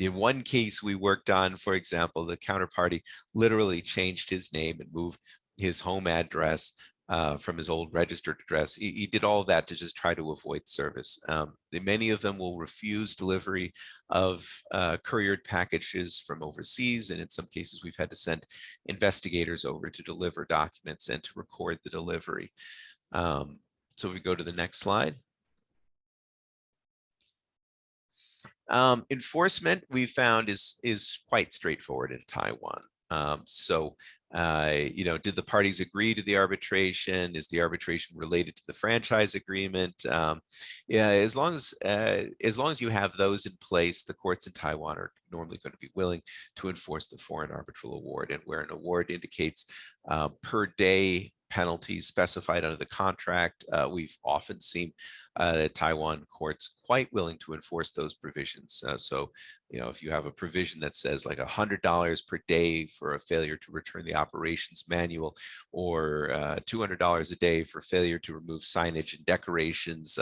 in one case we worked on, for example, the counterparty literally changed his name and moved his home address from his old registered address. He did all of that to just try to avoid service. Many of them will refuse delivery of couriered packages from overseas, and in some cases we've had to send investigators over to deliver documents and to record the delivery. So if we go to the next slide. Enforcement we found is quite straightforward in Taiwan. Did the parties agree to the arbitration? Is the arbitration related to the franchise agreement? Yeah, as long as you have those in place, the courts in Taiwan are normally going to be willing to enforce the foreign arbitral award. And where an award indicates per day penalties specified under the contract, we've often seen Taiwan courts quite willing to enforce those provisions. If you have a provision that says like $100 per day for a failure to return the operations manual, or $200 a day for failure to remove signage and decorations,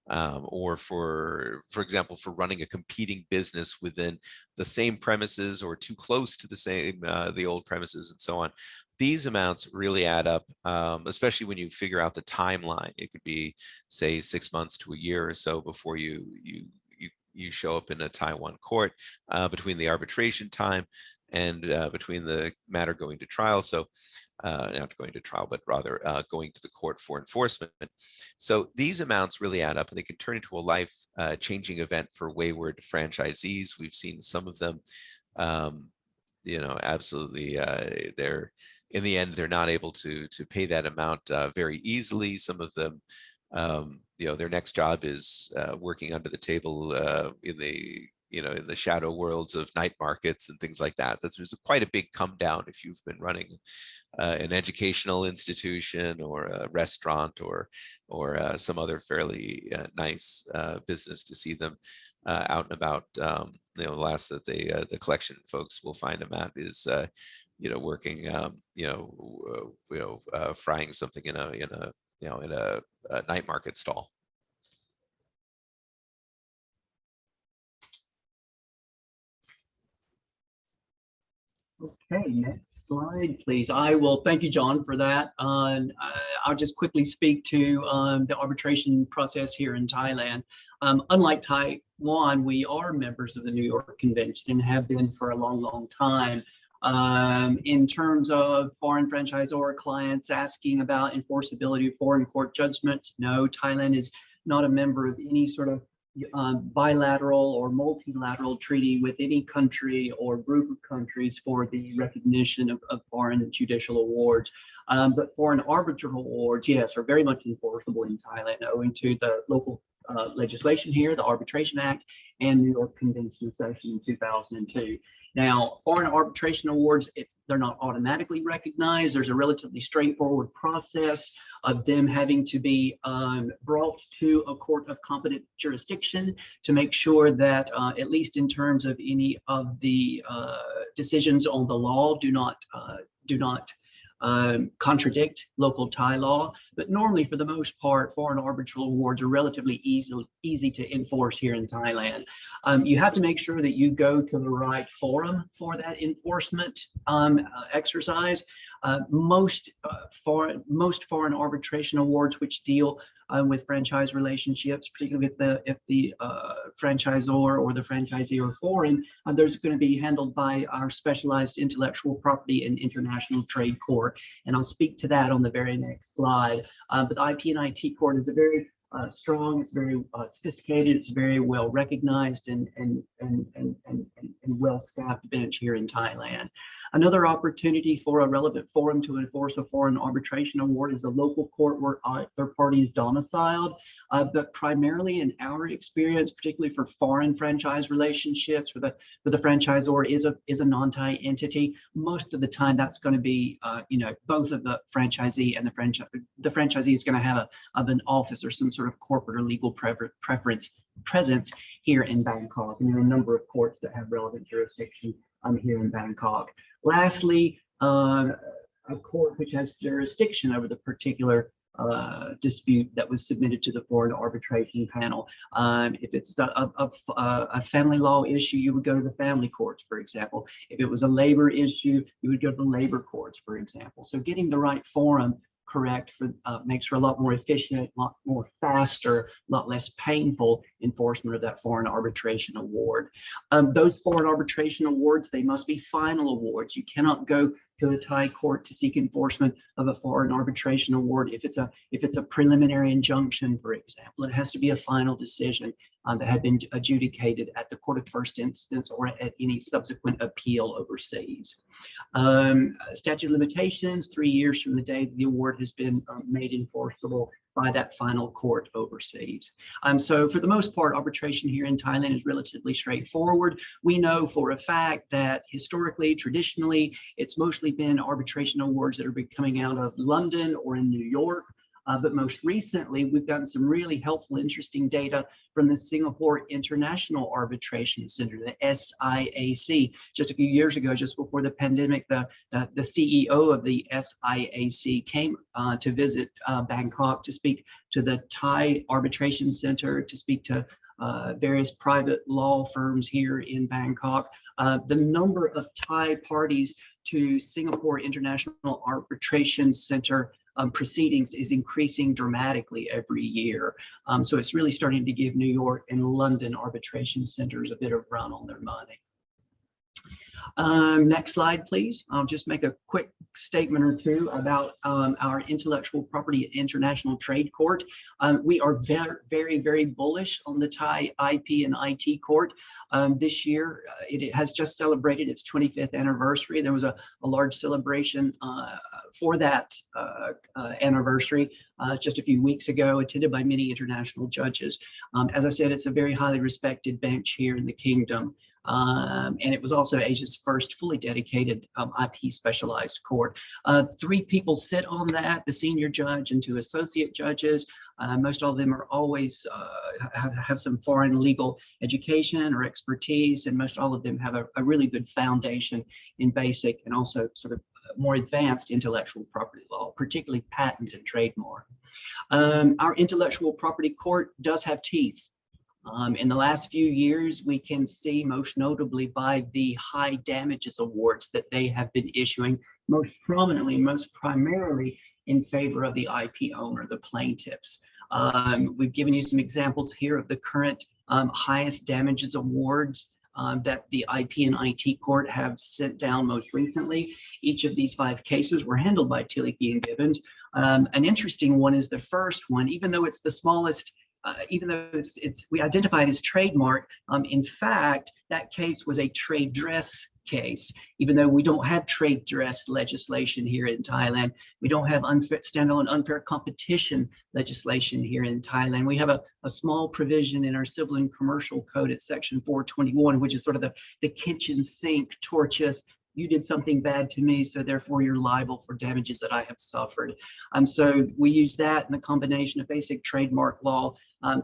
or for example, for running a competing business within the same premises or too close to the old premises and so on. These amounts really add up, especially when you figure out the timeline. It could be, say, 6 months to a year or so before you show up in a Taiwan court, between the arbitration time and between the matter going to trial. So not going to trial, but rather going to the court for enforcement. So these amounts really add up, and they can turn into a life-changing event for wayward franchisees. We've seen some of them, absolutely, in the end, they're not able to pay that amount very easily. Some of them, their next job is working under the table in the shadow worlds of night markets and things like that. There's quite a big come down if you've been running an educational institution or a restaurant or some other fairly nice business, to see them out and about. The last that the collection folks will find them at is working, frying something in a night market stall. Okay, next slide, please. I will thank you, John, for that. I'll just quickly speak to the arbitration process here in Thailand. Unlike Taiwan, we are members of the New York Convention and have been for a long, long time. In terms of foreign franchisor clients asking about enforceability of foreign court judgments, no, Thailand is not a member of any sort of bilateral or multilateral treaty with any country or group of countries for the recognition of foreign judicial awards. But foreign arbitral awards, yes, are very much enforceable in Thailand, owing to the local legislation here, the Arbitration Act, and New York Convention session in 2002. Now, foreign arbitration awards, they're not automatically recognized. There's a relatively straightforward process of them having to be brought to a court of competent jurisdiction to make sure that, at least in terms of any of the decisions on the law, do not contradict local Thai law. But normally, for the most part, foreign arbitral awards are relatively easy to enforce here in Thailand. You have to make sure that you go to the right forum for that enforcement exercise. Most foreign arbitration awards which deal with franchise relationships, particularly if the franchisor or the franchisee are foreign, those are going to be handled by our specialized intellectual property and international trade court. And I'll speak to that on the very next slide. But the IP and IT court is a very strong, it's very sophisticated, it's very well recognized and well staffed bench here in Thailand. Another opportunity for a relevant forum to enforce a foreign arbitration award is a local court where their party is domiciled. But primarily in our experience, particularly for foreign franchise relationships where the franchisor is a non-Thai entity, most of the time that's going to be, both of the franchisee and the franchisee is going to have an office or some sort of corporate or legal presence here in Bangkok. And there are a number of courts that have relevant jurisdiction here in Bangkok. Lastly, a court which has jurisdiction over the particular dispute that was submitted to the foreign arbitration panel. If it's a family law issue, you would go to the family courts, for example. If it was a labor issue, you would go to the labor courts, for example. So getting the right forum correct makes for a lot more efficient, a lot more faster, a lot less painful enforcement of that foreign arbitration award. Those foreign arbitration awards, they must be final awards. You cannot go to a Thai court to seek enforcement of a foreign arbitration award if it's a preliminary injunction, for example. It has to be a final decision that had been adjudicated at the court of first instance or at any subsequent appeal overseas. Statute of limitations, 3 years from the day the award has been made enforceable by that final court overseas. So for the most part, arbitration here in Thailand is relatively straightforward. We know for a fact that historically, traditionally, it's mostly been arbitration awards that are coming out of London or in New York. But most recently, we've gotten some really helpful, interesting data from the Singapore International Arbitration Center, the SIAC. Just a few years ago, just before the pandemic, the CEO of the SIAC came to visit Bangkok to speak to the Thai Arbitration Center, to speak to various private law firms here in Bangkok. The number of Thai parties to Singapore International Arbitration Center proceedings is increasing dramatically every year. So it's really starting to give New York and London arbitration centers a bit of run on their money. Next slide, please. I'll just make a quick statement or two about our intellectual property at International Trade Court. We are very, very bullish on the Thai IP and IT court. This year, it has just celebrated its 25th anniversary. There was a large celebration for that anniversary just a few weeks ago, attended by many international judges. As I said, it's a very highly respected bench here in the kingdom. And it was also Asia's first fully dedicated IP specialized court. 3 people sit on that, the senior judge and 2 associate judges. Most all of them are always have some foreign legal education or expertise, and most all of them have a really good foundation in basic and also sort of more advanced intellectual property law, particularly patent and trademark. Our intellectual property court does have teeth. In the last few years, we can see most notably by the high damages awards that they have been issuing, most prominently, most primarily in favor of the IP owner, the plaintiffs. We've given you some examples here of the current highest damages awards that the IP and IT court have sent down most recently. Each of these 5 cases were handled by Tilleke Gibbins. An interesting one is the first one, even though it's the smallest, even though we identify it as trademark, in fact, that case was a trade dress case. Even though we don't have trade dress legislation here in Thailand, we don't have standalone unfair competition legislation here in Thailand. We have a small provision in our civil and commercial code at section 421, which is sort of the kitchen sink tortious. You did something bad to me, so therefore you're liable for damages that I have suffered. So we use that in the combination of basic trademark law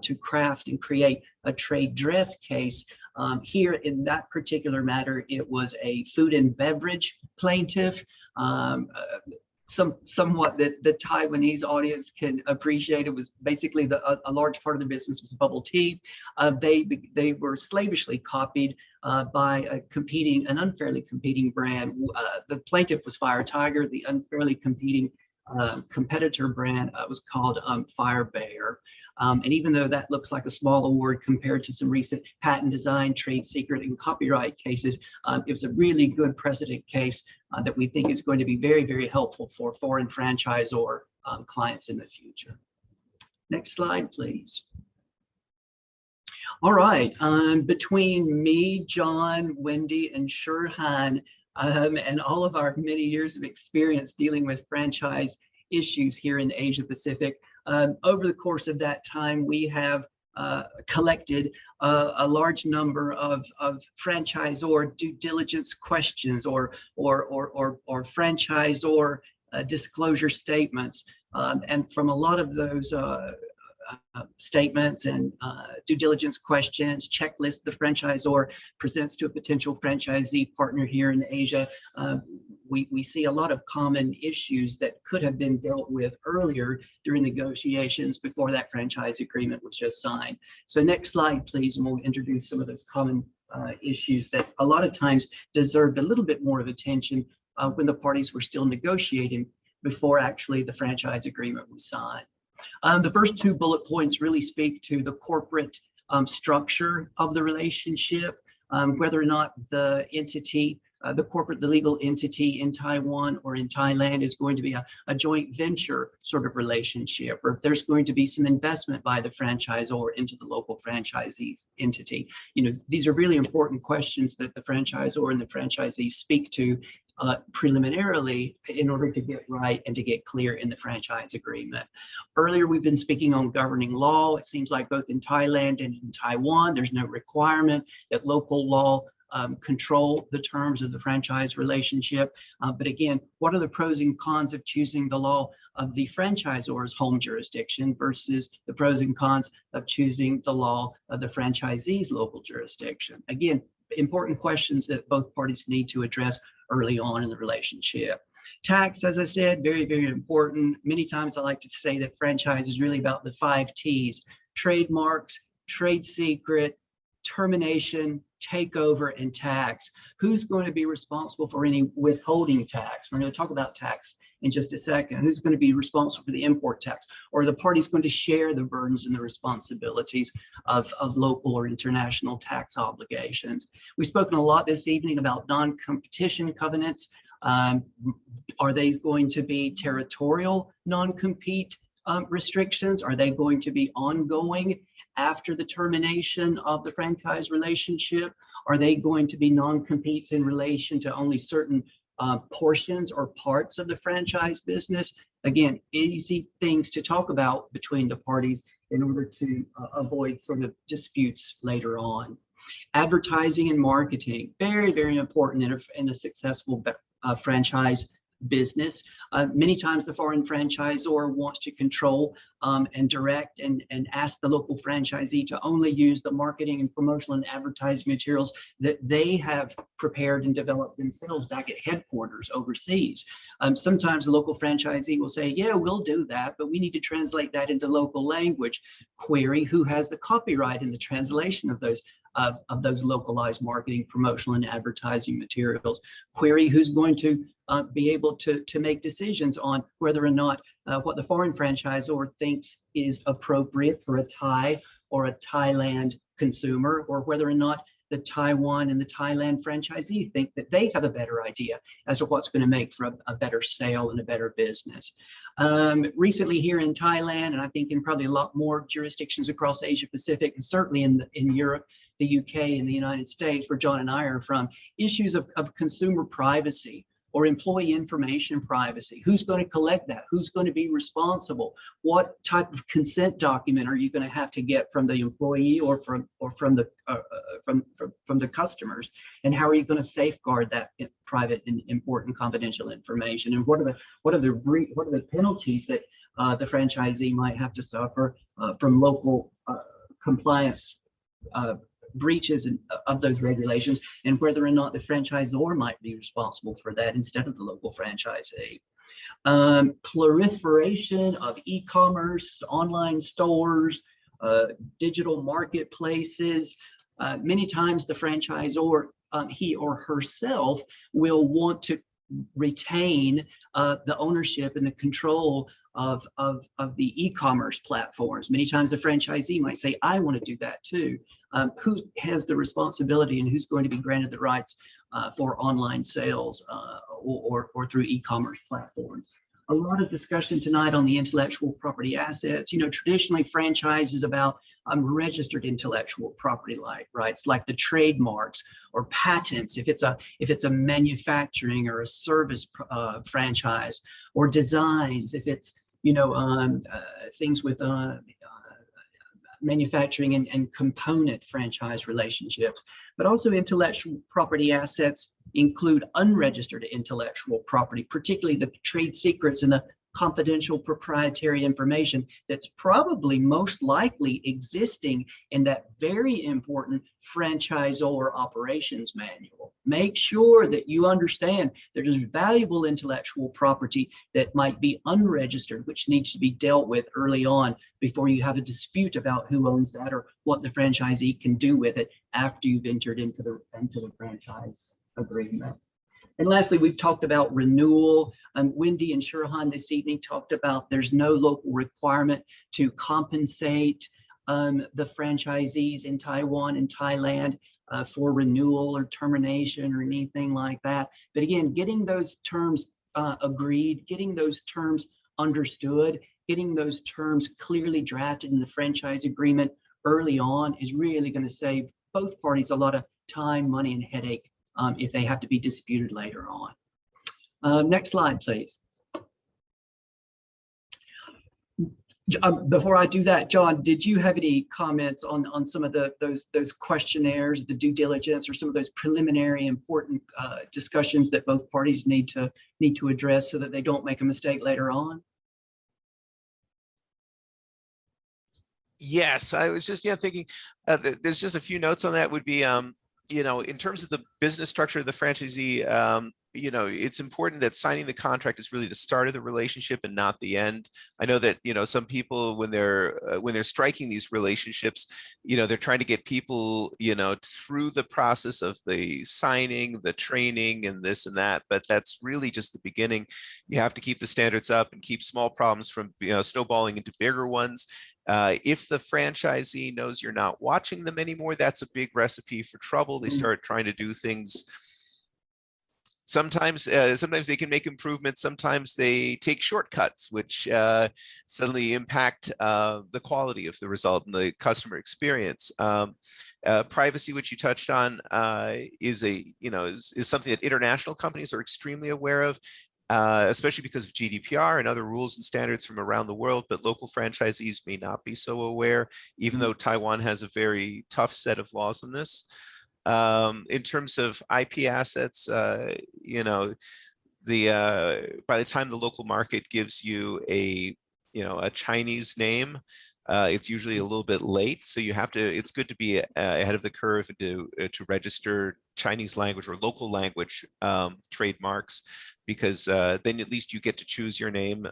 to craft and create a trade dress case. Here in that particular matter, it was a food and beverage plaintiff. Somewhat that the Taiwanese audience can appreciate. It was basically a large part of the business was bubble tea. They were slavishly copied by an unfairly competing brand. The plaintiff was Fire Tiger. The unfairly competing competitor brand was called Fire Bear. And even though that looks like a small award compared to some recent patent design, trade secret, and copyright cases, it was a really good precedent case that we think is going to be very, very helpful for foreign franchisor clients in the future. Next slide, please. All right, between me, John, Wendy, and Sher, Hann, and all of our many years of experience dealing with franchise issues here in Asia Pacific. Over the course of that time, we have collected a large number of franchisor due diligence questions or franchisor disclosure statements. And from a lot of those statements and due diligence questions, checklists the franchisor presents to a potential franchisee partner here in Asia, we see a lot of common issues that could have been dealt with earlier during negotiations before that franchise agreement was just signed. So next slide, please, and we'll introduce some of those common issues that a lot of times deserved a little bit more of attention when the parties were still negotiating before actually the franchise agreement was signed. The first two bullet points really speak to the corporate structure of the relationship, whether or not the entity, the legal entity in Taiwan or in Thailand is going to be a joint venture sort of relationship, or if there's going to be some investment by the franchisor into the local franchisee's entity. You know, these are really important questions that the franchisor and the franchisee speak to preliminarily in order to get right and to get clear in the franchise agreement. Earlier, we've been speaking on governing law. It seems like both in Thailand and in Taiwan, there's no requirement that local law control the terms of the franchise relationship. But again, what are the pros and cons of choosing the law of the franchisor's home jurisdiction versus the pros and cons of choosing the law of the franchisee's local jurisdiction? Again, important questions that both parties need to address early on in the relationship. Tax, as I said, very, very important. Many times I like to say that franchise is really about the 5 T's: trademarks, trade secret, termination, takeover, and tax. Who's going to be responsible for any withholding tax? We're going to talk about tax in just a second. Who's going to be responsible for the import tax? Or the party's going to share the burdens and the responsibilities of local or international tax obligations? We've spoken a lot this evening about non-competition covenants. Are they going to be territorial non-compete restrictions? Are they going to be ongoing after the termination of the franchise relationship? Are they going to be non-competes in relation to only certain portions or parts of the franchise business? Again, easy things to talk about between the parties in order to avoid sort of disputes later on. Advertising and marketing, very, very important in a successful franchise business. Many times the foreign franchisor wants to control and direct and ask the local franchisee to only use the marketing and promotional and advertising materials that they have prepared and developed themselves back at headquarters overseas. Sometimes the local franchisee will say, yeah, we'll do that, but we need to translate that into local language. Query who has the copyright in the translation of those localized marketing, promotional, and advertising materials. Query who's going to be able to make decisions on whether or not what the foreign franchisor thinks is appropriate for a Thai or a Thailand consumer, or whether or not the Taiwan and the Thailand franchisee think that they have a better idea as to what's going to make for a better sale and a better business. Recently here in Thailand, and I think in probably a lot more jurisdictions across Asia Pacific, and certainly in Europe, the UK, and the United States, where John and I are from, issues of consumer privacy or employee information privacy. Who's going to collect that? Who's going to be responsible? What type of consent document are you going to have to get from the employee or from the customers? And how are you going to safeguard that private and important confidential information? And what are the penalties that the franchisee might have to suffer from local compliance breaches of those regulations, and whether or not the franchisor might be responsible for that instead of the local franchisee. Proliferation of e-commerce, online stores, digital marketplaces. Many times the franchisor, he or herself, will want to retain the ownership and the control of the e-commerce platforms. Many times the franchisee might say, I want to do that too. Who has the responsibility and who's going to be granted the rights for online sales or through e-commerce platforms? A lot of discussion tonight on the intellectual property assets. You know, traditionally franchise is about registered intellectual property rights, like the trademarks or patents, if it's a manufacturing or a service franchise, or designs, if it's, you know, things with manufacturing and component franchise relationships. But also intellectual property assets include unregistered intellectual property, particularly the trade secrets and the confidential proprietary information that's probably most likely existing in that very important franchisor operations manual. Make sure that you understand there's valuable intellectual property that might be unregistered, which needs to be dealt with early on before you have a dispute about who owns that or what the franchisee can do with it after you've entered into the franchise agreement. And lastly, we've talked about renewal. Wendy and Sher this evening talked about there's no local requirement to compensate the franchisees in Taiwan and Thailand for renewal or termination or anything like that. But again, getting those terms agreed, getting those terms understood, getting those terms clearly drafted in the franchise agreement early on is really going to save both parties a lot of time, money, and headache if they have to be disputed later on. Next slide, please. Before I do that, John, did you have any comments on some of those questionnaires, the due diligence, or some of those preliminary important discussions that both parties need to address so that they don't make a mistake later on? Yes, I was just thinking there's just a few notes on that. Would be you know, in terms of the business structure of the franchisee, you know, it's important that signing the contract is really the start of the relationship and not the end. I know that, you know, some people when they're striking these relationships, you know, they're trying to get people, you know, through the process of the signing, the training, and this and that. But that's really just the beginning. You have to keep the standards up and keep small problems from, you know, snowballing into bigger ones. If the franchisee knows you're not watching them anymore, that's a big recipe for trouble. They start trying to do things. Sometimes they can make improvements. Sometimes they take shortcuts, which suddenly impact the quality of the result and the customer experience. Privacy, which you touched on, is something that international companies are extremely aware of. Especially because of GDPR and other rules and standards from around the world, but local franchisees may not be so aware, even though Taiwan has a very tough set of laws on this. In terms of IP assets, you know, by the time the local market gives you a Chinese name, it's usually a little bit late. So you have to, it's good to be ahead of the curve and to register Chinese language or local language trademarks, because then at least you get to choose your name,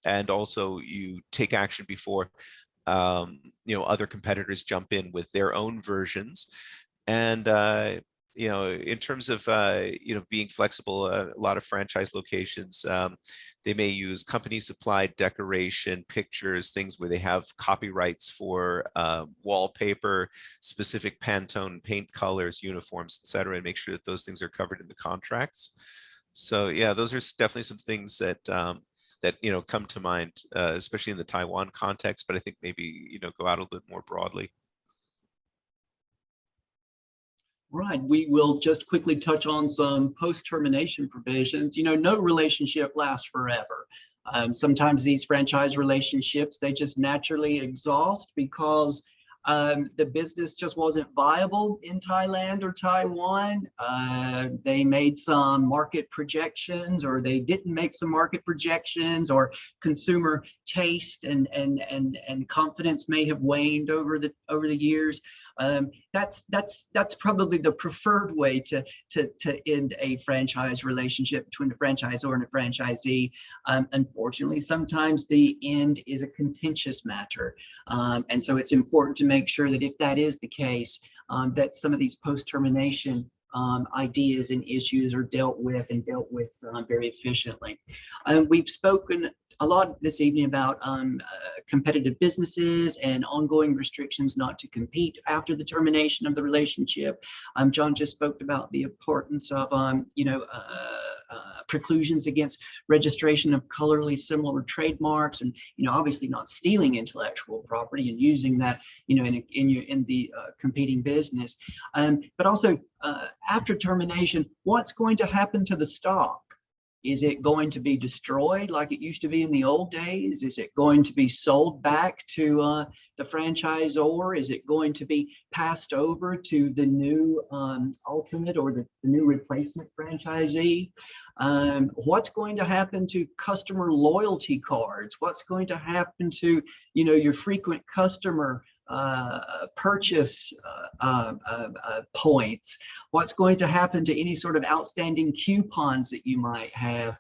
and also you take action before you know, other competitors jump in with their own versions. And you know, in terms of you know, being flexible, a lot of franchise locations, they may use company supplied decoration, pictures, things where they have copyrights for wallpaper, specific Pantone paint colors, uniforms, etc., and make sure that those things are covered in the contracts. So yeah, those are definitely some things that that, you know, come to mind, especially in the Taiwan context, but I think maybe, you know, go out a little bit more broadly. Right, we will just quickly touch on some post-termination provisions. You know, no relationship lasts forever. Sometimes these franchise relationships, they just naturally exhaust because the business just wasn't viable in Thailand or Taiwan. They made some market projections, or they didn't make some market projections, or consumer taste and confidence may have waned over the years. That's probably the preferred way to end a franchise relationship between a franchisor and a franchisee. Unfortunately, sometimes the end is a contentious matter, and so it's important to make sure that if that is the case, that some of these post-termination ideas and issues are dealt with very efficiently. We've spoken a lot this evening about competitive businesses and ongoing restrictions not to compete after the termination of the relationship. John just spoke about the importance of preclusions against registration of colorly similar trademarks, and obviously not stealing intellectual property and using that in the competing business. But also after termination, what's going to happen to the stock? Is it going to be destroyed like it used to be in the old days? Is it going to be sold back to the franchisor? Is it going to be passed over to the new alternate or the new replacement franchisee? What's going to happen to customer loyalty cards? What's going to happen to your frequent customer purchase points? What's going to happen to any sort of outstanding coupons that you might have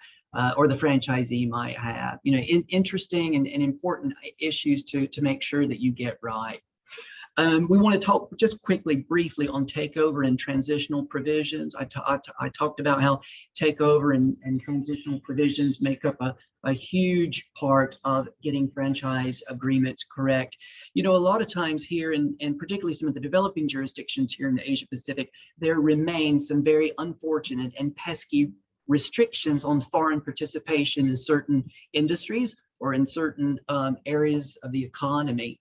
or the franchisee might have? Interesting and important issues to make sure that you get right. We want to talk just quickly, briefly on takeover and transitional provisions. I talked about how takeover and transitional provisions make up a huge part of getting franchise agreements correct. A lot of times here, and particularly some of the developing jurisdictions here in the Asia Pacific, there remain some very unfortunate and pesky restrictions on foreign participation in certain industries or in certain areas of the economy.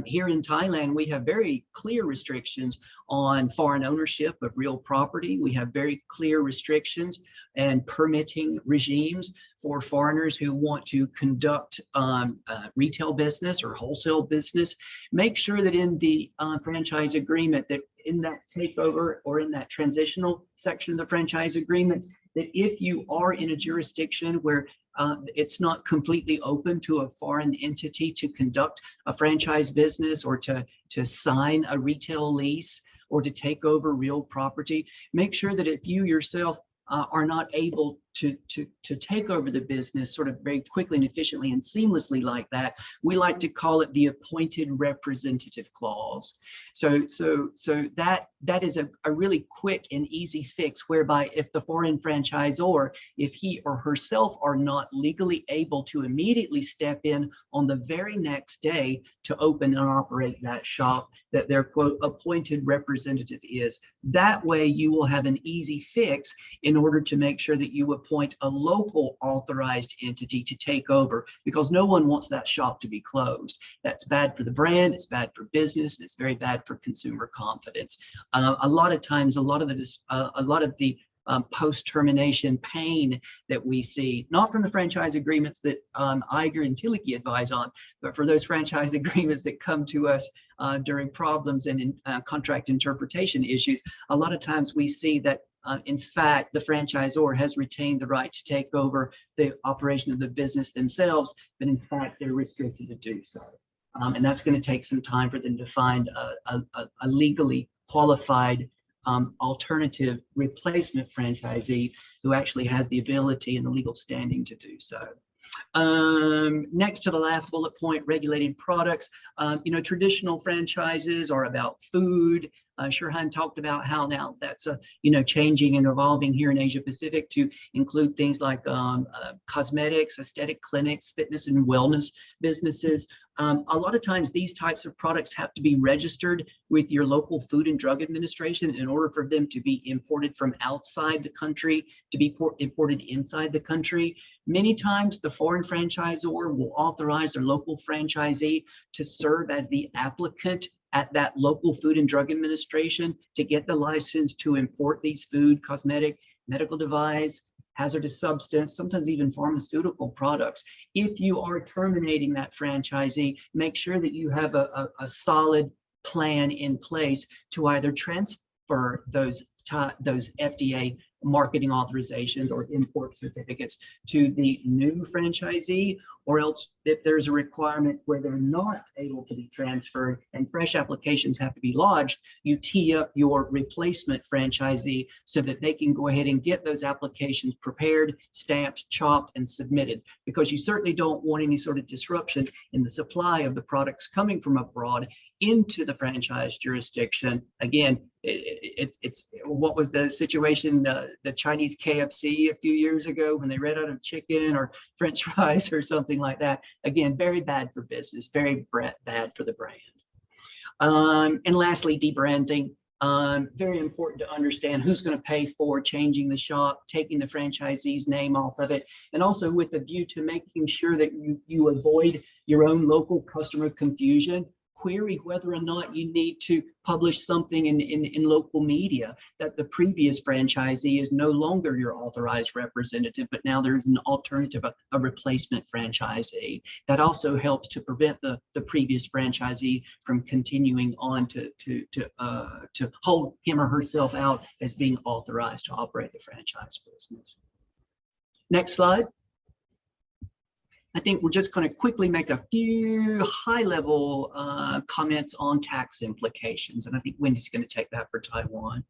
Here in Thailand, we have very clear restrictions on foreign ownership of real property. We have very clear restrictions and permitting regimes for foreigners who want to conduct retail business or wholesale business. Make sure that in the franchise agreement, that in that takeover or in that transitional section of the franchise agreement, that if you are in a jurisdiction where it's not completely open to a foreign entity to conduct a franchise business or to sign a retail lease or to take over real property, make sure that if you yourself are not able to take over the business sort of very quickly and efficiently and seamlessly like that, we like to call it the appointed representative clause. So that is a really quick and easy fix, whereby if the foreign franchisor, if he or herself are not legally able to immediately step in on the very next day to open and operate that shop, that their quote appointed representative is. That way you will have an easy fix in order to make sure that you appoint a local authorized entity to take over, because no one wants that shop to be closed. That's bad for the brand, it's bad for business, and it's very bad for consumer confidence. A lot of times, a lot of the post-termination pain that we see, not from the franchise agreements that Eiger and Tilleke advise on, but for those franchise agreements that come to us during problems and in contract interpretation issues, a lot of times we see that in fact, the franchisor has retained the right to take over the operation of the business themselves, but in fact, they're restricted to do so. And that's going to take some time for them to find a legally qualified alternative replacement franchisee who actually has the ability and the legal standing to do so. Next to the last bullet point, regulated products. Traditional franchises are about food. Hann talked about how now that's changing and evolving here in Asia Pacific to include things like cosmetics, aesthetic clinics, fitness and wellness businesses. A lot of times these types of products have to be registered with your local Food and Drug Administration in order for them to be imported from outside the country, to be imported inside the country. Many times the foreign franchisor will authorize their local franchisee to serve as the applicant at that local Food and Drug Administration to get the license to import these food, cosmetic, medical device, hazardous substance, sometimes even pharmaceutical products. If you are terminating that franchisee, make sure that you have a solid plan in place to either transfer those FDA marketing authorizations or import certificates to the new franchisee, or else if there's a requirement where they're not able to be transferred and fresh applications have to be lodged, you tee up your replacement franchisee so that they can go ahead and get those applications prepared, stamped, chopped, and submitted, because you certainly don't want any sort of disruption in the supply of the products coming from abroad into the franchise jurisdiction. Again, it's what was the situation, the Chinese KFC a few years ago when they ran out of chicken or French fries or something like that. Again, very bad for business, very bad for the brand. And lastly, debranding. Very important to understand who's going to pay for changing the shop, taking the franchisee's name off of it, and also with a view to making sure that you avoid your own local customer confusion. Query whether or not you need to publish something in local media that the previous franchisee is no longer your authorized representative, but now there's an alternative, a replacement franchisee. That also helps to prevent the previous franchisee from continuing on to hold him or herself out as being authorized to operate the franchise business. Next slide. I think we're just going to quickly make a few high-level comments on tax implications, and I think Wendy's going to take that for Taiwan.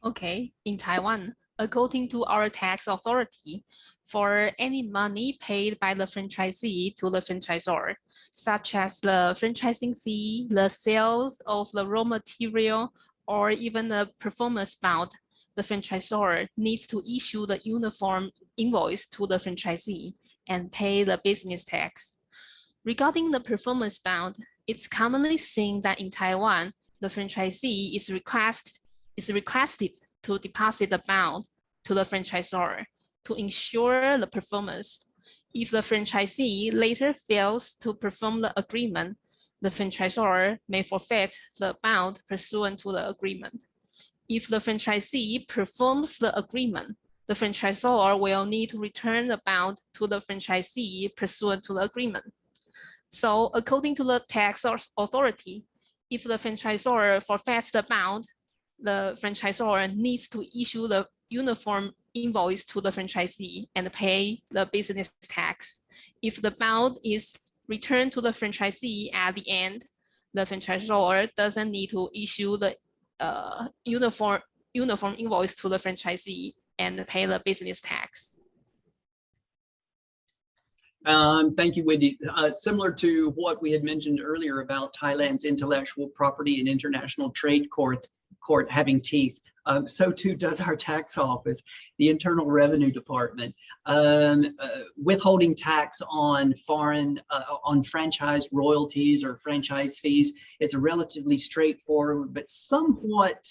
Okay, in Taiwan, according to our tax authority, for any money paid by the franchisee to the franchisor, such as the franchising fee, the sales of the raw material, or even the performance bond, the franchisor needs to issue the uniform invoice to the franchisee and pay the business tax. Regarding the performance bond, it's commonly seen that in Taiwan, the franchisee is requested to deposit the bond to the franchisor to ensure the performance. If the franchisee later fails to perform the agreement, the franchisor may forfeit the bond pursuant to the agreement. If the franchisee performs the agreement, the franchisor will need to return the bond to the franchisee pursuant to the agreement. So according to the tax authority, if the franchisor forfeits the bond, the franchisor needs to issue the uniform invoice to the franchisee and pay the business tax. If the bond is returned to the franchisee at the end, the franchisor doesn't need to issue the uniform invoice to the franchisee and pay the business tax. Thank you, Wendy. Similar to what we had mentioned earlier about Thailand's intellectual property and international trade court having teeth, so too does our tax office, the Internal Revenue Department. Withholding tax on on franchise royalties or franchise fees is a relatively straightforward but somewhat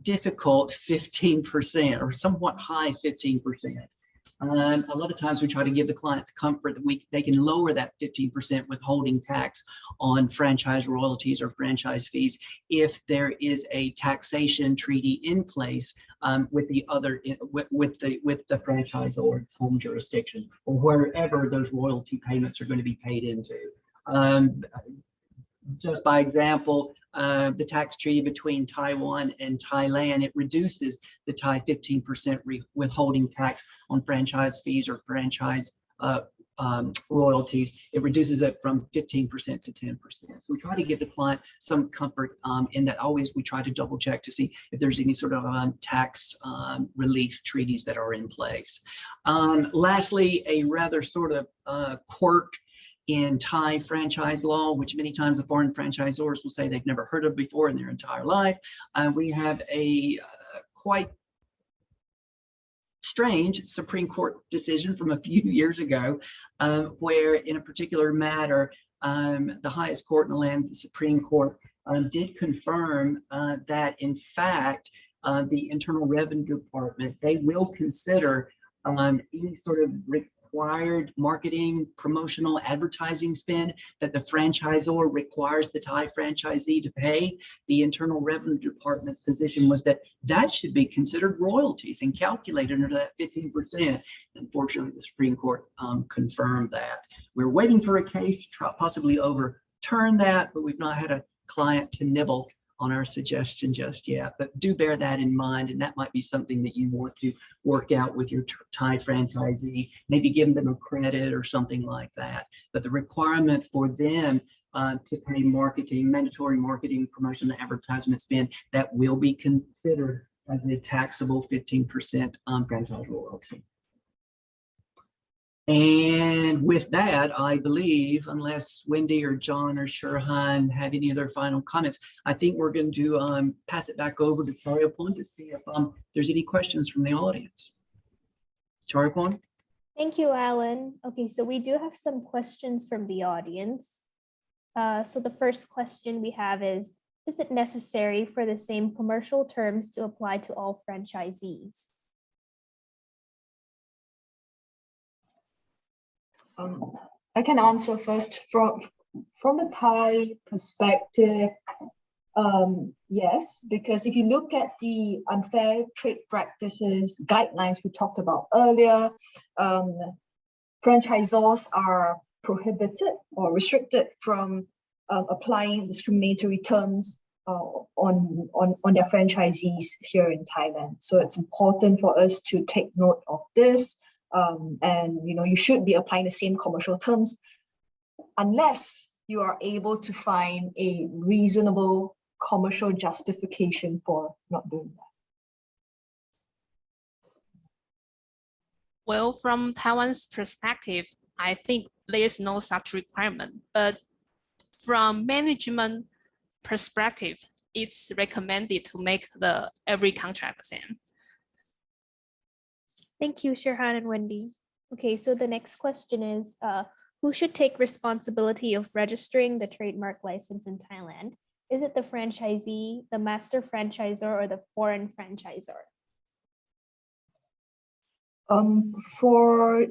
difficult 15% or somewhat high 15%. A lot of times we try to give the clients comfort that they can lower that 15% withholding tax on franchise royalties or franchise fees if there is a taxation treaty in place with the franchisor or its home jurisdiction or wherever those royalty payments are going to be paid into. Just by example, the tax treaty between Taiwan and Thailand, it reduces the Thai 15% withholding tax on franchise fees or franchise royalties. It reduces it from 15% to 10%. So we try to give the client some comfort in that. Always we try to double check to see if there's any sort of tax relief treaties that are in place. Lastly, a rather sort of quirk in Thai franchise law, which many times the foreign franchisors will say they've never heard of before in their entire life. We have a quite strange Supreme Court decision from a few years ago, where in a particular matter, the highest court in the land, the Supreme Court, did confirm that in fact, the Internal Revenue Department, they will consider any sort of required marketing, promotional, advertising spend that the franchisor requires the Thai franchisee to pay. The Internal Revenue Department's position was that that should be considered royalties and calculated under that 15%. Unfortunately, the Supreme Court confirmed that. We're waiting for a case to try, possibly overturn that, but we've not had a client to nibble on our suggestion just yet, but do bear that in mind, and that might be something that you want to work out with your Thai franchisee, maybe give them a credit or something like that. But the requirement for them to pay marketing, mandatory marketing, promotion, and advertisement spend, that will be considered as a taxable 15% franchise royalty. And with that, I believe, unless Wendy or John or Sherhan have any other final comments, I think we're going to pass it back over to Charyapon to see if there's any questions from the audience. Charyapon? Thank you, Alan. Okay, so we do have some questions from the audience. So the first question we have is, Is it necessary for the same commercial terms to apply to all franchisees? I can answer first. From a Thai perspective, yes, because if you look at the unfair trade practices guidelines we talked about earlier, franchisors are prohibited or restricted from applying discriminatory terms on their franchisees here in Thailand. So it's important for us to take note of this. And you should be applying the same commercial terms unless you are able to find a reasonable commercial justification for not doing that. Well, from Taiwan's perspective, I think there's no such requirement, but from management perspective, it's recommended to make every contract the same. Thank you, Sher and Wendy. Okay, so the next question is, who should take responsibility of registering the trademark license in Thailand? Is it the franchisee, the master franchisor, or the foreign franchisor? For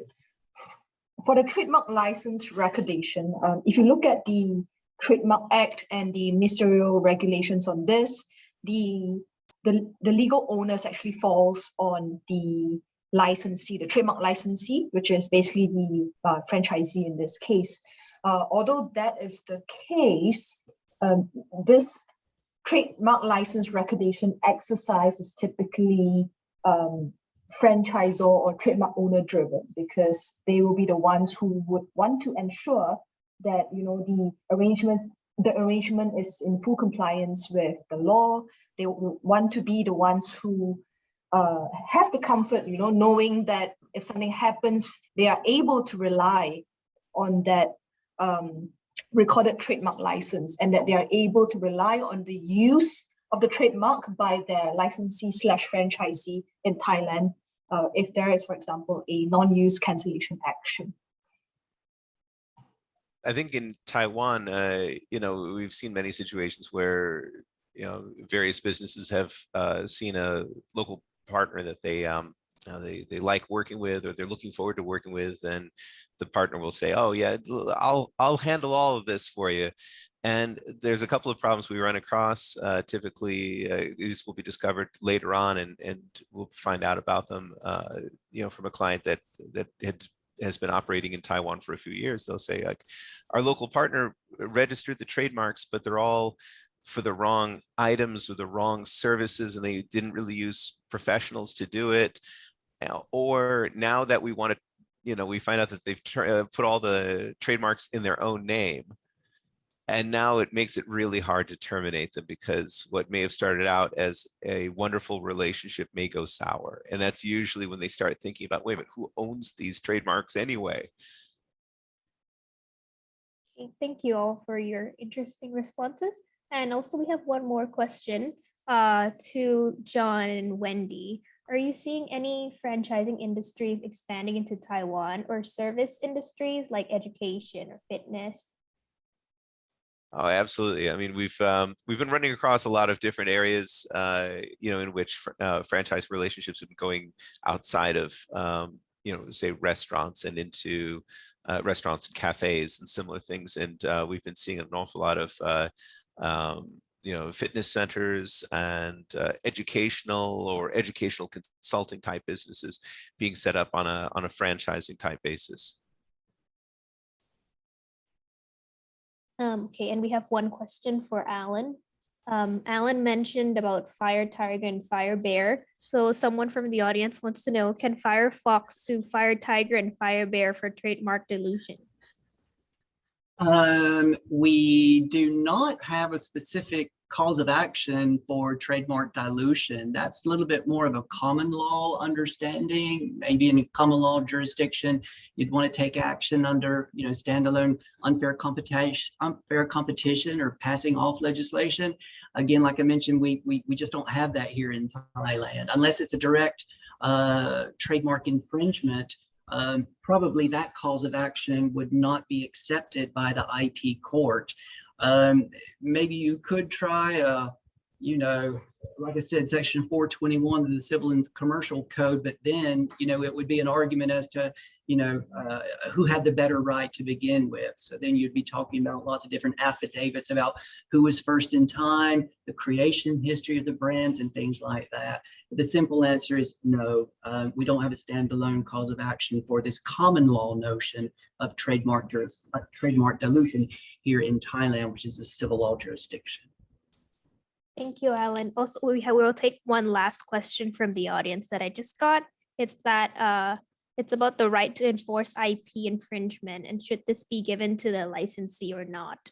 the trademark license recognition, if you look at the Trademark Act and the ministerial regulations on this, the legal onus actually falls on the licensee, the trademark licensee, which is basically the franchisee in this case. Although that is the case, this trademark license recognition exercise is typically franchisor or trademark owner driven, because they will be the ones who would want to ensure that the arrangement is in full compliance with the law. They want to be the ones who have the comfort, knowing that if something happens, they are able to rely on that recorded trademark license, and that they are able to rely on the use of the trademark by their licensee/franchisee in Thailand if there is, for example, a non-use cancellation action. I think in Taiwan, we've seen many situations where, various businesses have seen a local partner that they like working with, or they're looking forward to working with, and the partner will say, "Oh yeah, I'll handle all of this for you." And there's a couple of problems we run across. Typically, these will be discovered later on, and we'll find out about them, from a client that has been operating in Taiwan for a few years. They'll say, like, our local partner registered the trademarks, but they're all for the wrong items or the wrong services, and they didn't really use professionals to do it. Or now that we want to, we find out that they've put all the trademarks in their own name. And now it makes it really hard to terminate them, because what may have started out as a wonderful relationship may go sour. And that's usually when they start thinking about, wait a minute, who owns these trademarks anyway? Okay, thank you all for your interesting responses. And also we have one more question to John and Wendy. Are you seeing any franchising industries expanding into Taiwan, or service industries like education or fitness? Oh, absolutely. I mean, we've been running across a lot of different areas, in which franchise relationships have been going outside of, say restaurants and into restaurants and cafes and similar things. And we've been seeing an awful lot of, fitness centers and educational consulting type businesses being set up on a franchising type basis. Okay, and we have one question for Alan. Alan mentioned about Fire Tiger and Fire Bear. So someone from the audience wants to know, can Firefox sue Fire Tiger and Fire Bear for trademark dilution? We do not have a specific cause of action for trademark dilution. That's a little bit more of a common law understanding. Maybe in a common law jurisdiction, you'd want to take action under, standalone unfair competition or passing off legislation. Again, like I mentioned, we just don't have that here in Thailand, unless it's a direct trademark infringement. Probably that cause of action would not be accepted by the IP court. Maybe you could try, you know, like I said, section 421 of the Civil and Commercial Code, but then, you know, it would be an argument as to, you know, who had the better right to begin with. So then you'd be talking about lots of different affidavits about who was first in time, the creation history of the brands and things like that. But the simple answer is no, we don't have a standalone cause of action for this common law notion of trademark dilution here in Thailand, which is a civil law jurisdiction. Thank you, Alan. Also, we will take one last question from the audience that I just got. It's that it's about the right to enforce IP infringement, and should this be given to the licensee or not?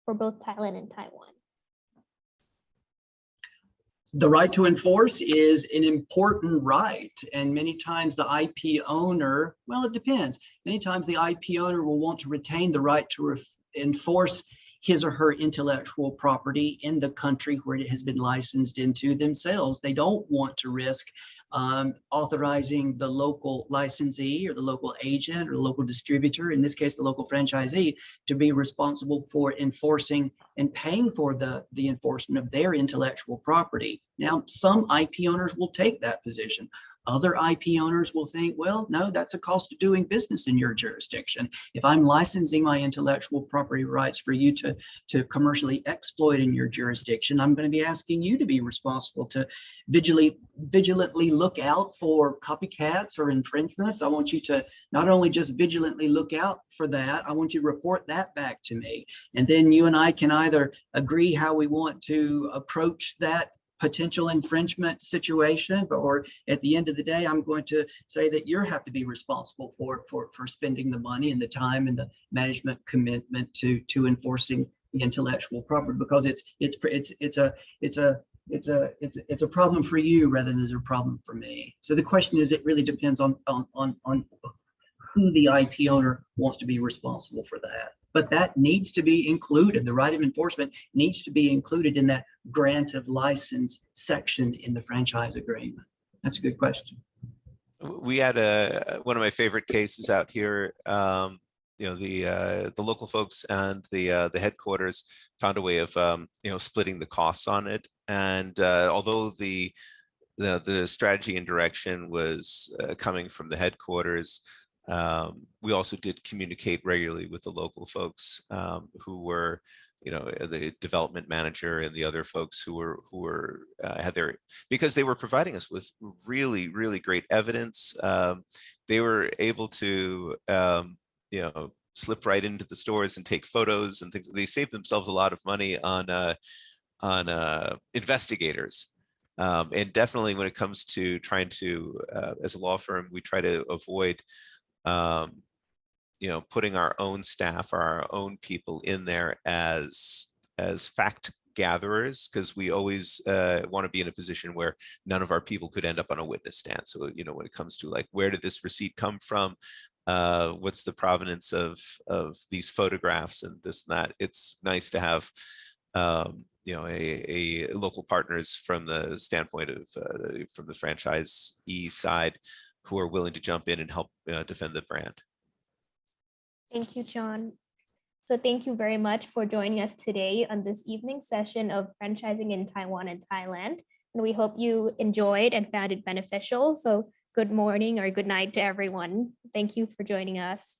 For both Thailand and Taiwan. The right to enforce is an important right, and many times the IP owner, well, it depends. Many times the IP owner will want to retain the right to enforce his or her intellectual property in the country where it has been licensed into themselves. They don't want to risk authorizing the local licensee or the local agent or the local distributor, in this case, the local franchisee, to be responsible for enforcing and paying for the enforcement of their intellectual property. Now, some IP owners will take that position. Other IP owners will think, well, no, that's a cost of doing business in your jurisdiction. If I'm licensing my intellectual property rights for you to commercially exploit in your jurisdiction, I'm going to be asking you to be responsible to vigilantly look out for copycats or infringements. I want you to not only just vigilantly look out for that, I want you to report that back to me. And then you and I can either agree how we want to approach that potential infringement situation, or at the end of the day, I'm going to say that you have to be responsible for spending the money and the time and the management commitment to enforcing the intellectual property, because it's a problem for you rather than it's a problem for me. So the question is, it really depends on who the IP owner wants to be responsible for that. But that needs to be included. The right of enforcement needs to be included in that grant of license section in the franchise agreement. That's a good question. We had one of my favorite cases out here. You know, the local folks and the headquarters found a way of you know, splitting the costs on it. And although the strategy and direction was coming from the headquarters, we also did communicate regularly with the local folks who were, you know, the development manager and the other folks who were had their, because they were providing us with really, really great evidence. They were able to, you know, slip right into the stores and take photos and things. They saved themselves a lot of money on investigators. And definitely when it comes to trying to, as a law firm, we try to avoid you know, putting our own staff or our own people in there as fact gatherers, because we always want to be in a position where none of our people could end up on a witness stand. So, you know, when it comes to like, where did this receipt come from? What's the provenance of these photographs and this and that? It's nice to have you know, a local partners from the standpoint of from the franchisee side, who are willing to jump in and help defend the brand. Thank you, John. So thank you very much for joining us today on this evening session of franchising in Taiwan and Thailand. And we hope you enjoyed and found it beneficial. So good morning or good night to everyone. Thank you for joining us.